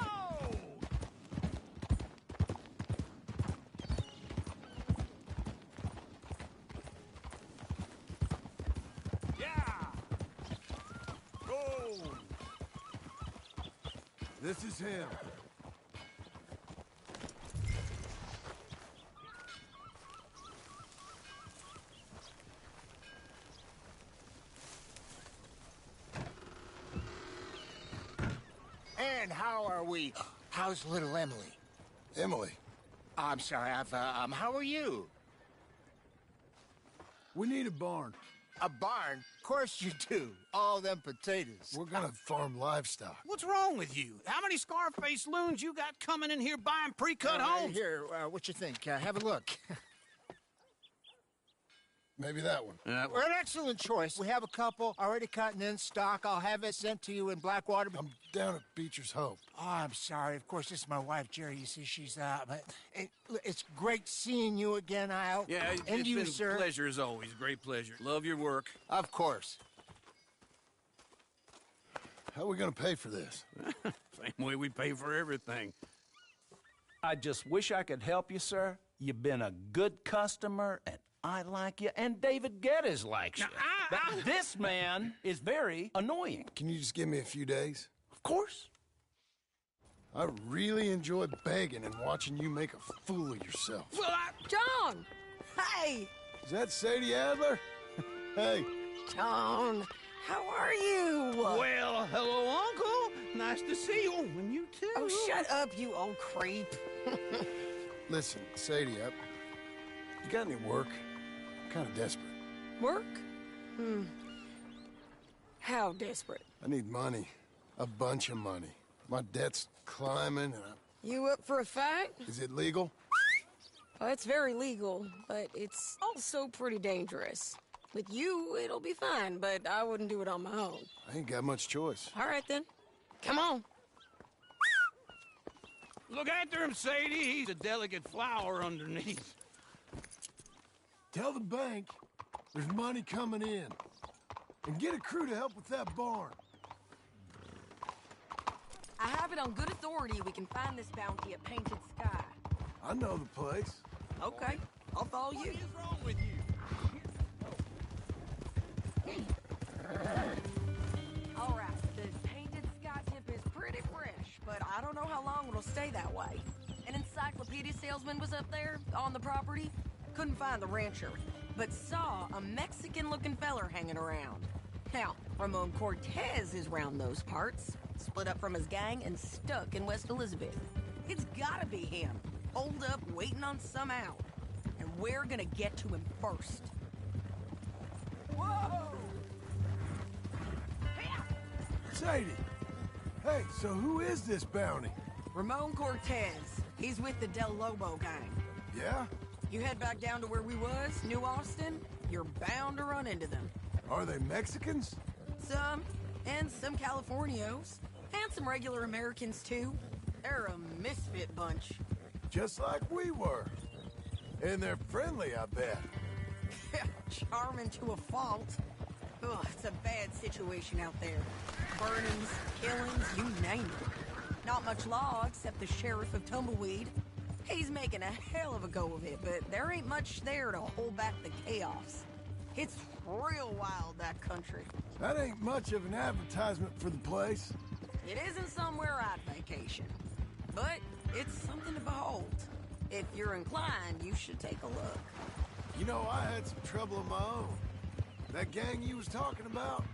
Oh! Yeah! Go! This is him. And how are we? How's little Emily? Emily. I'm sorry, how are you? We need a barn. A barn? Of course you do. All them potatoes. We're gonna farm livestock. What's wrong with you? How many Scarface loons you got coming in here buying pre-cut homes? Here, what you think? Have a look. Maybe that one. We're an excellent choice. We have a couple already cut and in stock. I'll have it sent to you in Blackwater. I'm down at Beecher's Hope. Oh, I'm sorry. Of course, this is my wife, Jerry. You see, she's but it's great seeing you again, Al. Yeah, and it's you, been sir. a pleasure as always. Great pleasure. Love your work. Of course. How are we gonna pay for this? Same way we pay for everything. I just wish I could help you, sir. You've been a good customer, and I like you, and David Geddes likes you. But this man is very annoying. Can you just give me a few days? Of course. I really enjoy begging and watching you make a fool of yourself. Well, John! Hey! Is that Sadie Adler? Hey. John, how are you? Well, hello, Uncle. Nice to see you. And you too. Oh, shut up, you old creep. Listen, Sadie, you got any work? I'm kind of desperate. Work? How desperate? I need money. A bunch of money. My debt's climbing, and You up for a fight? Is it legal? Well, it's very legal, but it's also pretty dangerous. With you, it'll be fine, but I wouldn't do it on my own. I ain't got much choice. All right, then. Come on. Look after him, Sadie. He's a delicate flower underneath. Tell the bank there's money coming in. And get a crew to help with that barn. I have it on good authority we can find this bounty at Painted Sky. I know the place. Okay, I'll follow you. What is wrong with you? All right, the Painted Sky tip is pretty fresh, but I don't know how long it'll stay that way. An encyclopedia salesman was up there on the property. Couldn't find the rancher, but saw a Mexican-looking feller hanging around. Now, Ramon Cortez is round those parts, split up from his gang and stuck in West Elizabeth. It's gotta be him, holed up waiting on some out. And we're gonna get to him first. Whoa! Sadie! Hey, so who is this bounty? Ramon Cortez. He's with the Del Lobo gang. Yeah? You head back down to where we was, New Austin, you're bound to run into them. Are they Mexicans? Some, and some Californios, and some regular Americans too. They're a misfit bunch. Just like we were. And they're friendly, I bet. Charming to a fault. Ugh, it's a bad situation out there. Burnings, killings, you name it. Not much law except the sheriff of Tumbleweed. He's making a hell of a go of it, but there ain't much there to hold back the chaos. It's real wild, that country. That ain't much of an advertisement for the place. It isn't somewhere I'd vacation, but it's something to behold. If you're inclined, you should take a look. You know, I had some trouble of my own. That gang you was talking about,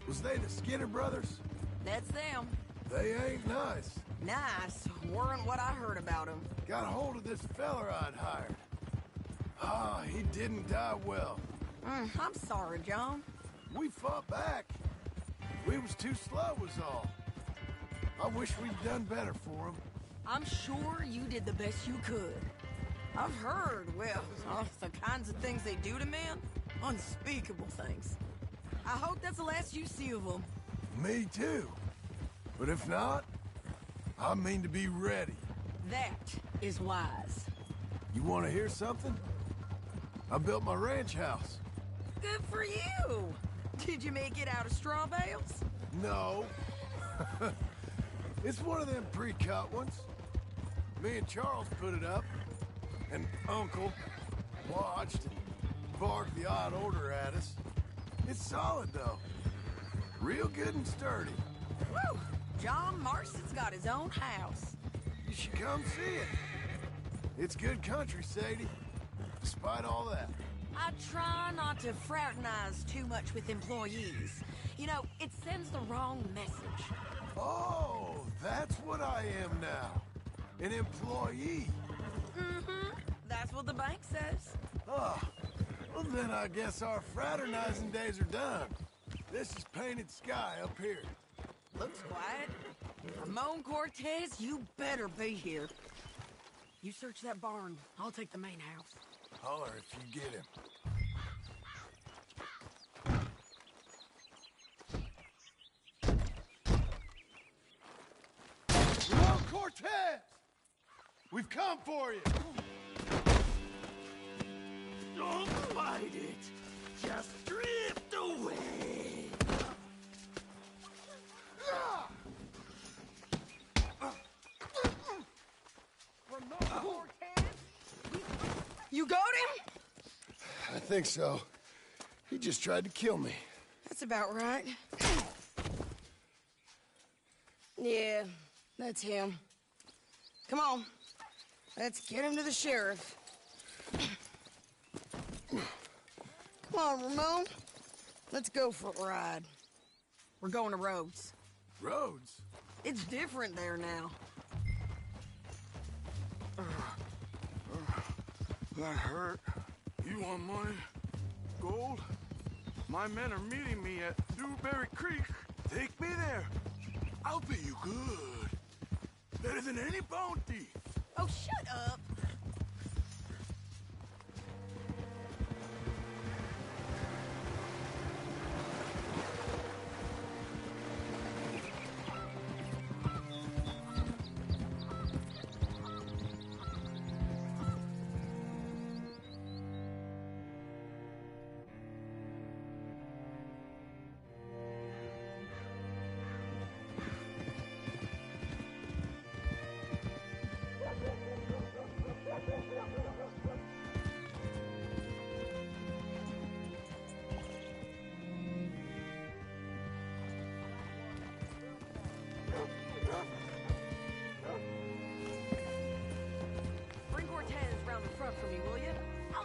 was they the Skinner brothers? That's them. They ain't nice. Nice weren't what I heard about them. Got a hold of this feller I'd hired. Ah, he didn't die well. I'm sorry, John. We fought back. We was too slow was all. I wish we'd done better for him. I'm sure you did the best you could. I've heard, well, the kinds of things they do to men. Unspeakable things. I hope that's the last you see of them. Me too. But if not, I mean to be ready. That is wise. You want to hear something? I built my ranch house. Good for you. Did you make it out of straw bales? No. It's one of them pre-cut ones. Me and Charles put it up, and Uncle watched and barked the odd order at us. It's solid, though. Real good and sturdy. Woo! John Marston's got his own house. You should come see it. It's good country, Sadie. Despite all that. I try not to fraternize too much with employees. You know, it sends the wrong message. Oh, that's what I am now. An employee. Mm-hmm. That's what the bank says. Oh, well then I guess our fraternizing days are done. This is Painted Sky up here. Looks quiet. Ramon Cortez, you better be here. You search that barn. I'll take the main house. Holler if you get him. Ramon Cortez! We've come for you! Don't fight it. Just drift away. Ramon Cortez? You got him? I think so. He just tried to kill me. That's about right. Yeah, that's him. Come on. Let's get him to the sheriff. Come on, Ramon. Let's go for a ride. We're going to Rhodes. Rhodes? It's different there now. That hurt. You want money? Gold? My men are meeting me at Dewberry Creek. Take me there. I'll pay you good. Better than any bounty. Oh, shut up.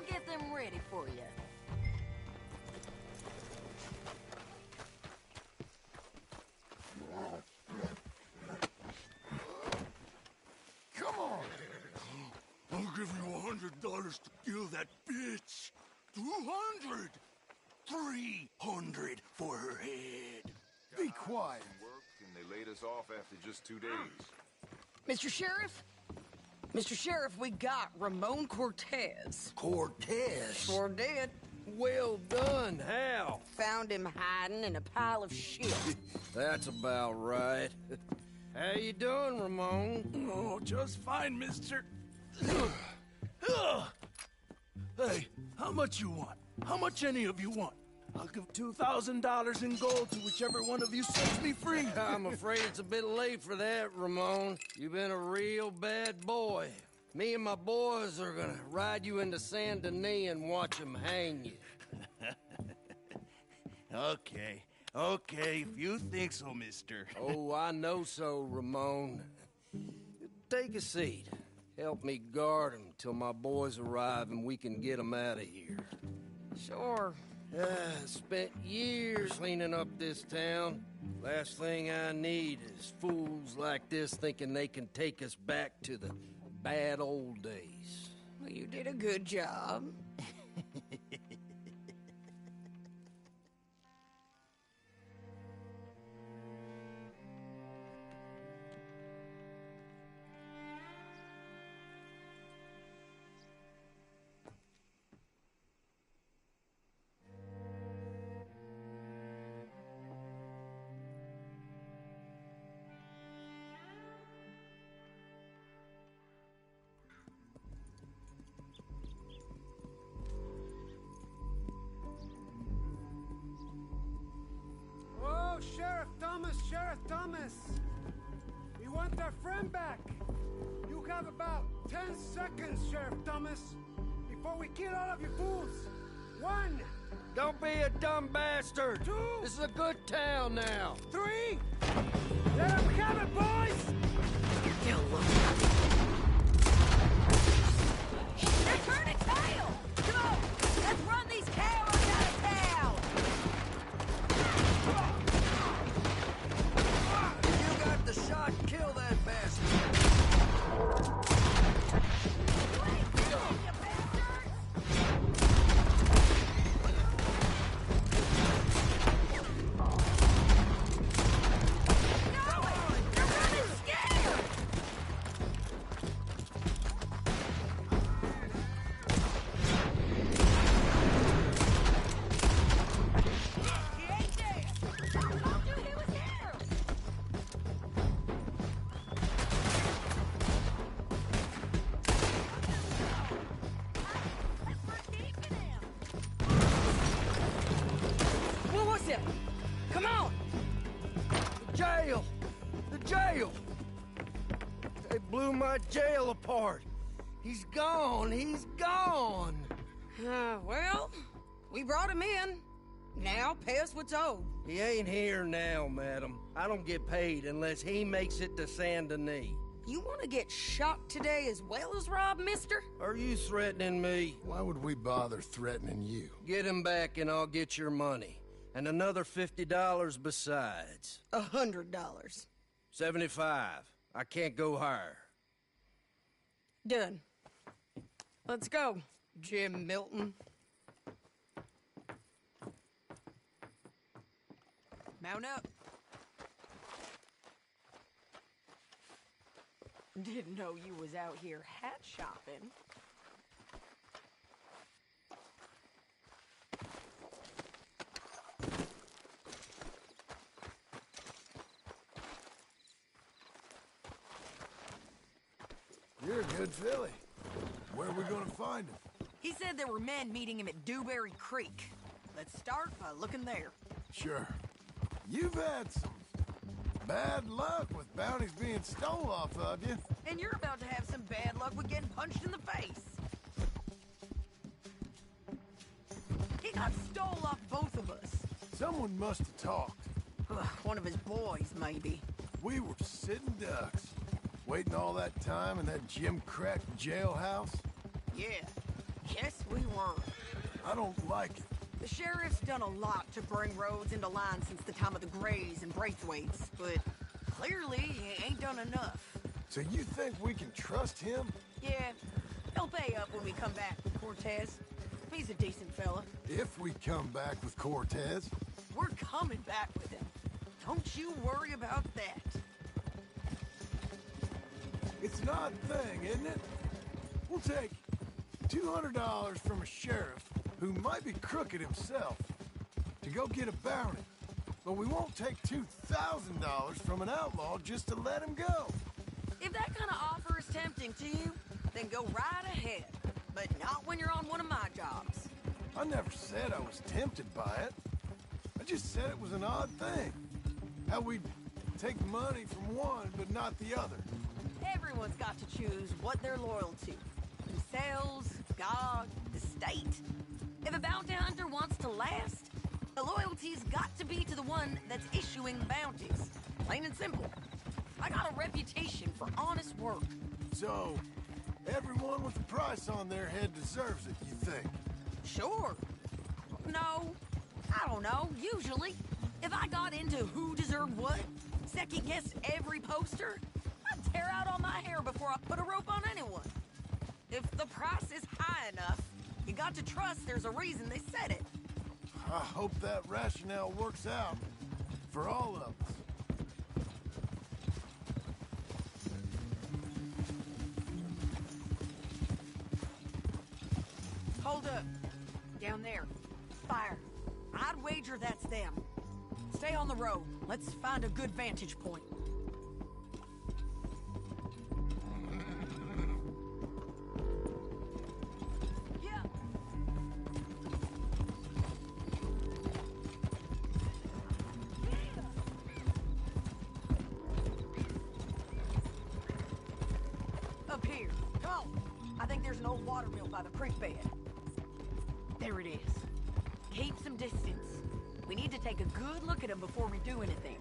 I'll get them ready for you. Come on! I'll give you $100 to kill that bitch. 200! 300 for her head. Be quiet. And they laid us off after just 2 days. Mr. Sheriff? Mr. Sheriff, we got Ramon Cortez. Cortez? Sure did. Well done. How? Found him hiding in a pile of shit. That's about right. How you doing, Ramon? Oh, just fine, mister. Hey, how much you want? How much any of you want? I'll give $2,000 in gold to whichever one of you sets me free. I'm afraid it's a bit late for that, Ramon. You've been a real bad boy. Me and my boys are gonna ride you into Saint Denis and watch them hang you. Okay, if you think so, mister. Oh, I know so, Ramon. Take a seat. Help me guard them till my boys arrive and we can get them out of here. Sure. Spent years cleaning up this town. Last thing I need is fools like this thinking they can take us back to the bad old days. Well, you did a good job. Oh, Sheriff Thomas! We want our friend back! You have about 10 seconds, Sheriff Thomas, before we kill all of you fools! 1! Don't be a dumb bastard! 2! This is a good town now! 3! Let them have it, boys! They're turning tail! Come on! Let's run these cowards out of town! If you got the shot, kill that bastard! You ain't killing, you bastards! No! They're running scared! He ain't dead! I told you he was here! What was it? Come on! The jail! The jail! They blew my jail apart! He's gone! He's gone! Well, we brought him in. Now pay us what's owed. He ain't here now, madam. I don't get paid unless he makes it to Saint Denis. You want to get shot today as well as rob, mister? Are you threatening me? Why would we bother threatening you? Get him back and I'll get your money. And another $50 besides. $100. 75. I can't go higher. Done. Let's go, Jim Milton. Mount up. Didn't know you was out here hat shopping. You're a good filly. Where are we gonna find him? He said there were men meeting him at Dewberry Creek. Let's start by looking there. Sure. You've had some bad luck with bounties being stole off of you. And you're about to have some bad luck with getting punched in the face. He got stole off both of us. Someone must have talked. One of his boys, maybe. We were sitting ducks, waiting all that time in that gim-crack jailhouse. Yeah. Yes, we were. I don't like it. The sheriff's done a lot to bring roads into line since the time of the Grays and Braithwaites, but clearly he ain't done enough. So you think we can trust him? Yeah, he'll pay up when we come back with Cortez. He's a decent fella. If we come back with Cortez. We're coming back with him. Don't you worry about that. It's an odd thing, isn't it? We'll take $200 from a sheriff who might be crooked himself to go get a bounty. But we won't take $2,000 from an outlaw just to let him go. If that kind of offer is tempting to you, then go right ahead. But not when you're on one of my jobs. I never said I was tempted by it. I just said it was an odd thing. How we'd take money from one but not the other. Everyone's got to choose what they're loyal to. Themselves, God, the state. If a bounty hunter wants to last, the loyalty's got to be to the one that's issuing bounties. Plain and simple. I got a reputation for honest work. So, everyone with a price on their head deserves it, you think? Sure. No, I don't know. Usually, if I got into who deserved what, second-guessed every poster, I'd tear out all my hair before I put a rope on anyone. If the price is high enough, you got to trust there's a reason they said it. I hope that rationale works out for all of us. Hold up. Down there. Fire. I'd wager that's them. Stay on the road. Let's find a good vantage point. Yeah. Up here. Come on. I think there's an old water mill by the creek bed. There it is. Keep some distance. We need to take a good look at him before we do anything.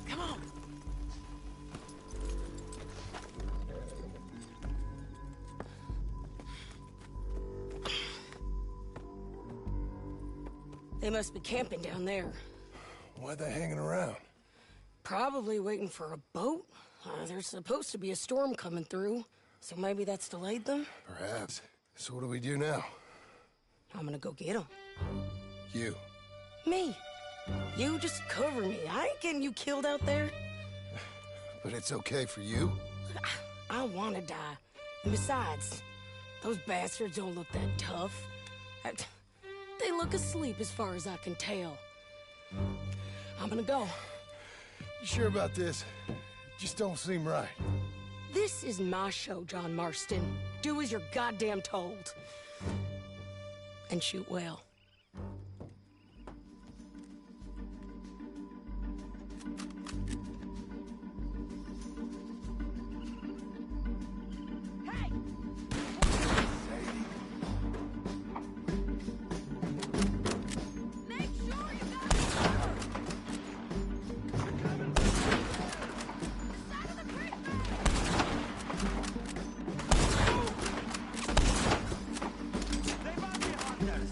Come on. They must be camping down there. Why are they hanging around? Probably waiting for a boat. There's supposed to be a storm coming through, so maybe that's delayed them? Perhaps. So what do we do now? I'm gonna go get them. You. Me. You just cover me. I ain't getting you killed out there. But it's okay for you? I wanna die. And besides, those bastards don't look that tough. They look asleep as far as I can tell. I'm gonna go. You sure about this? Just don't seem right. This is my show, John Marston. Do as you're goddamn told. And shoot well. Hey! Make sure you got the cover! Side of the creek They might be hunting us.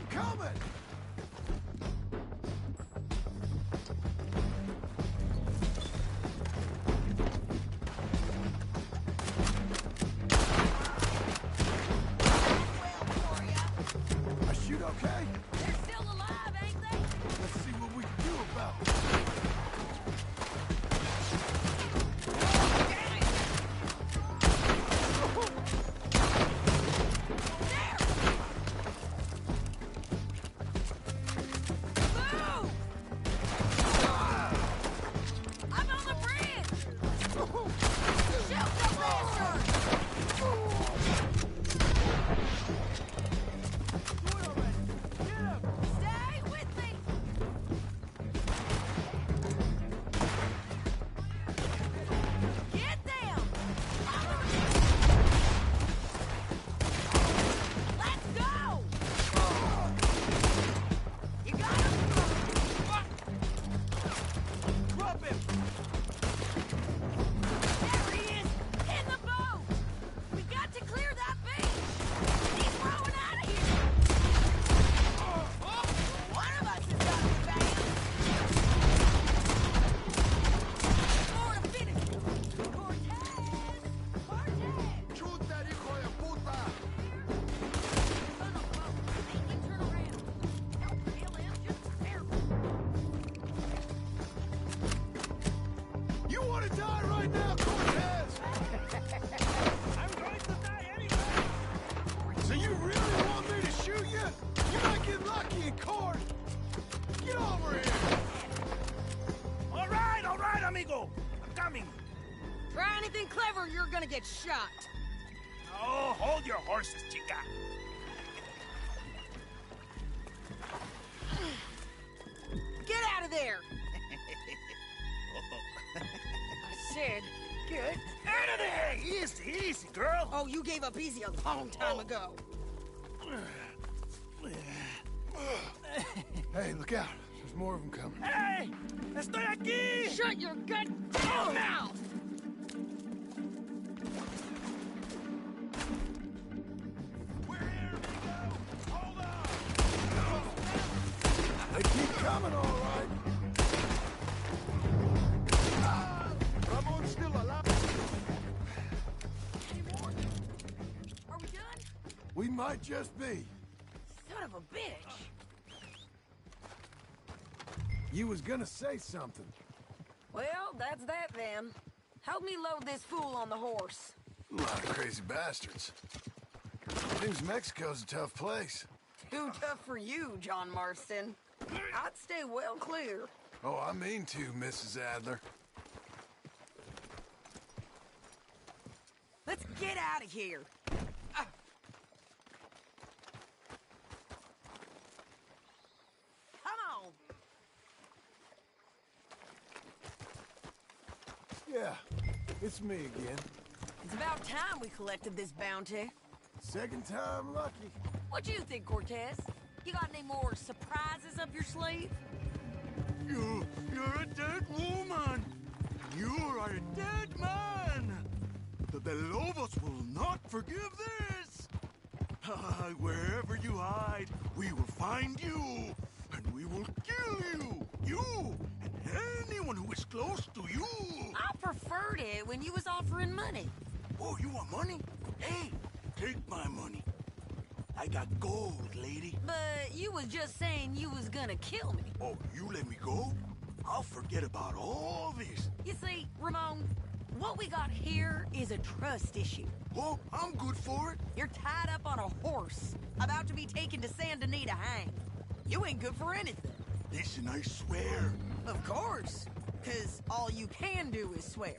coming! I shoot okay? They're still alive, ain't they? Let's see what we can do about it. I'm on the bridge! Shoot the bastard! Stay with me! Get them! Let's go! You got him? Drop him! There he is! In the boat! We got to clear that beach! He's rowing out of here! One of us has got to ban! More to finish! Cortez! Cortez! Shoot that hijo de puta! On the boat! Make him turn around! Don't kill him, just be careful! You want to die right now, Cortez? I'm going to die anyway! So you really want me to shoot you? You might get lucky in court. Get over here. All right, amigo! I'm coming! Try anything clever, you're gonna get shot! Oh, hold your horses, chica! Get out of there! I said, get Out of there! Easy, easy, girl! Oh, you gave up easy a long time ago. Hey, look out. There's more of them coming. Hey! Estoy aquí! Shut your goddamn mouth! We're here, amigo! Hold on! They keep coming, all right. Ramon's still alive. Any more? Are we done? We might just be. Son of a bitch! You was gonna say something. Well, that's that then. Help me load this fool on the horse. A lot of crazy bastards. Seems Mexico's a tough place. Too tough for you, John Marston. I'd stay well clear. Oh, I mean to, Mrs. Adler. Let's get out of here. Come on. Yeah, it's me again. It's about time we collected this bounty. Second time lucky. What do you think, Cortez? You got any more surprises up your sleeve? You're a dead woman. You are a dead man. The Lobos will not forgive this. Wherever you hide, we will find you, and we will kill you. You and anyone who is close to you. I preferred it when you was offering money. Oh, you want money? Hey, take my money. I got gold, lady. But you was just saying you was gonna kill me. Oh, you let me go? I'll forget about all this. You see, Ramon, what we got here is a trust issue. Oh, I'm good for it. You're tied up on a horse, about to be taken to Saint Denis to hang. You ain't good for anything. Listen, I swear. Of course, because all you can do is swear.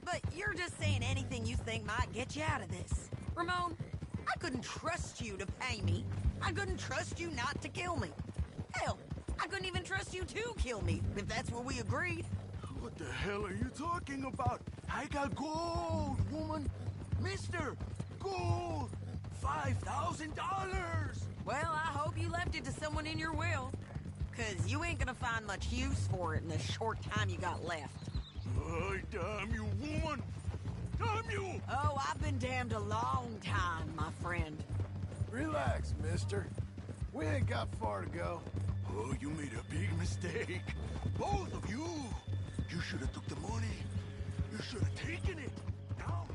But you're just saying anything you think might get you out of this. Ramon, I couldn't trust you to pay me. I couldn't trust you not to kill me. Hell, I couldn't even trust you to kill me, if that's what we agreed. What the hell are you talking about? I got gold, woman. Mister, gold. $5,000. Well, I hope you left it to someone in your will. Because you ain't gonna find much use for it in the short time you got left. Oh, damn you, woman. Damn you. Oh, I've been damned a long time, my friend. Relax, mister. We ain't got far to go. Oh, you made a big mistake. Both of you. You should have took the money. You should have taken it. Now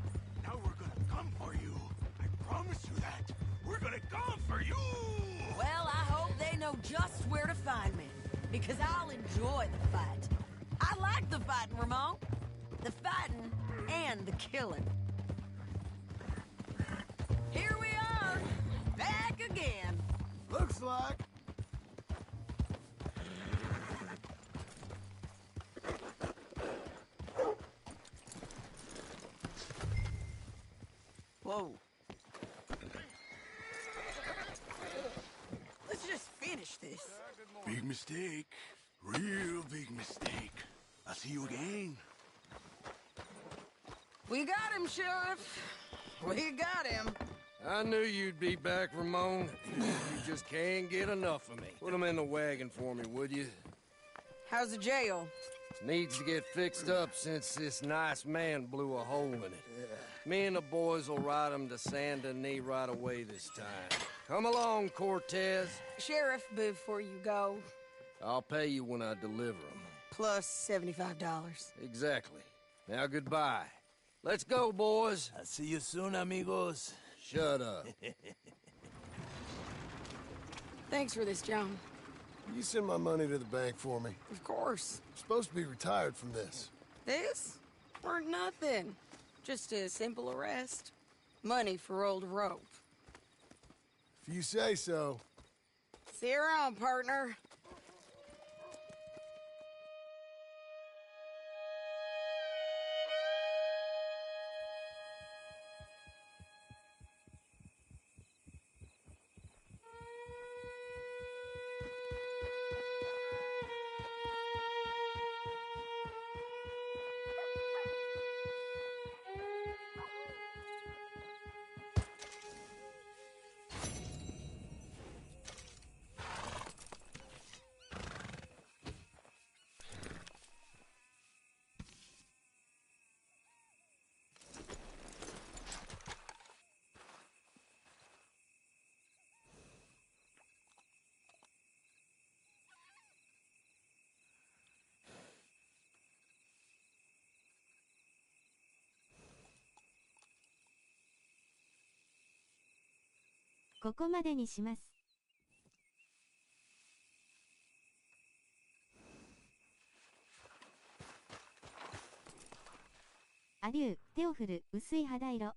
we're gonna come for you. I promise you that. We're gonna come for you. Well, I hope they know just where to find me, because I'll enjoy the fight. I like the fighting, Ramon. The fighting and the killing. Here we are, back again. Looks like. Whoa. Let's just finish this. Big mistake. Real big mistake. I'll see you again. We got him, Sheriff. We got him. I knew you'd be back, Ramon. You just can't get enough of me. Put him in the wagon for me, would you? How's the jail? Needs to get fixed up since this nice man blew a hole in it. Me and the boys will ride him to Saint Denis right away this time. Come along, Cortez. Sheriff, before you go, I'll pay you when I deliver him. plus $75. Exactly. Now goodbye. Let's go, boys. I'll see you soon, amigos. Shut up. Thanks for this, John. You send my money to the bank for me. Of course. I'm supposed to be retired from this. This? Weren't nothing. Just a simple arrest. Money for old rope. If you say so. See you around, partner.ここまでにします。アデュー、手を振る、薄い肌色。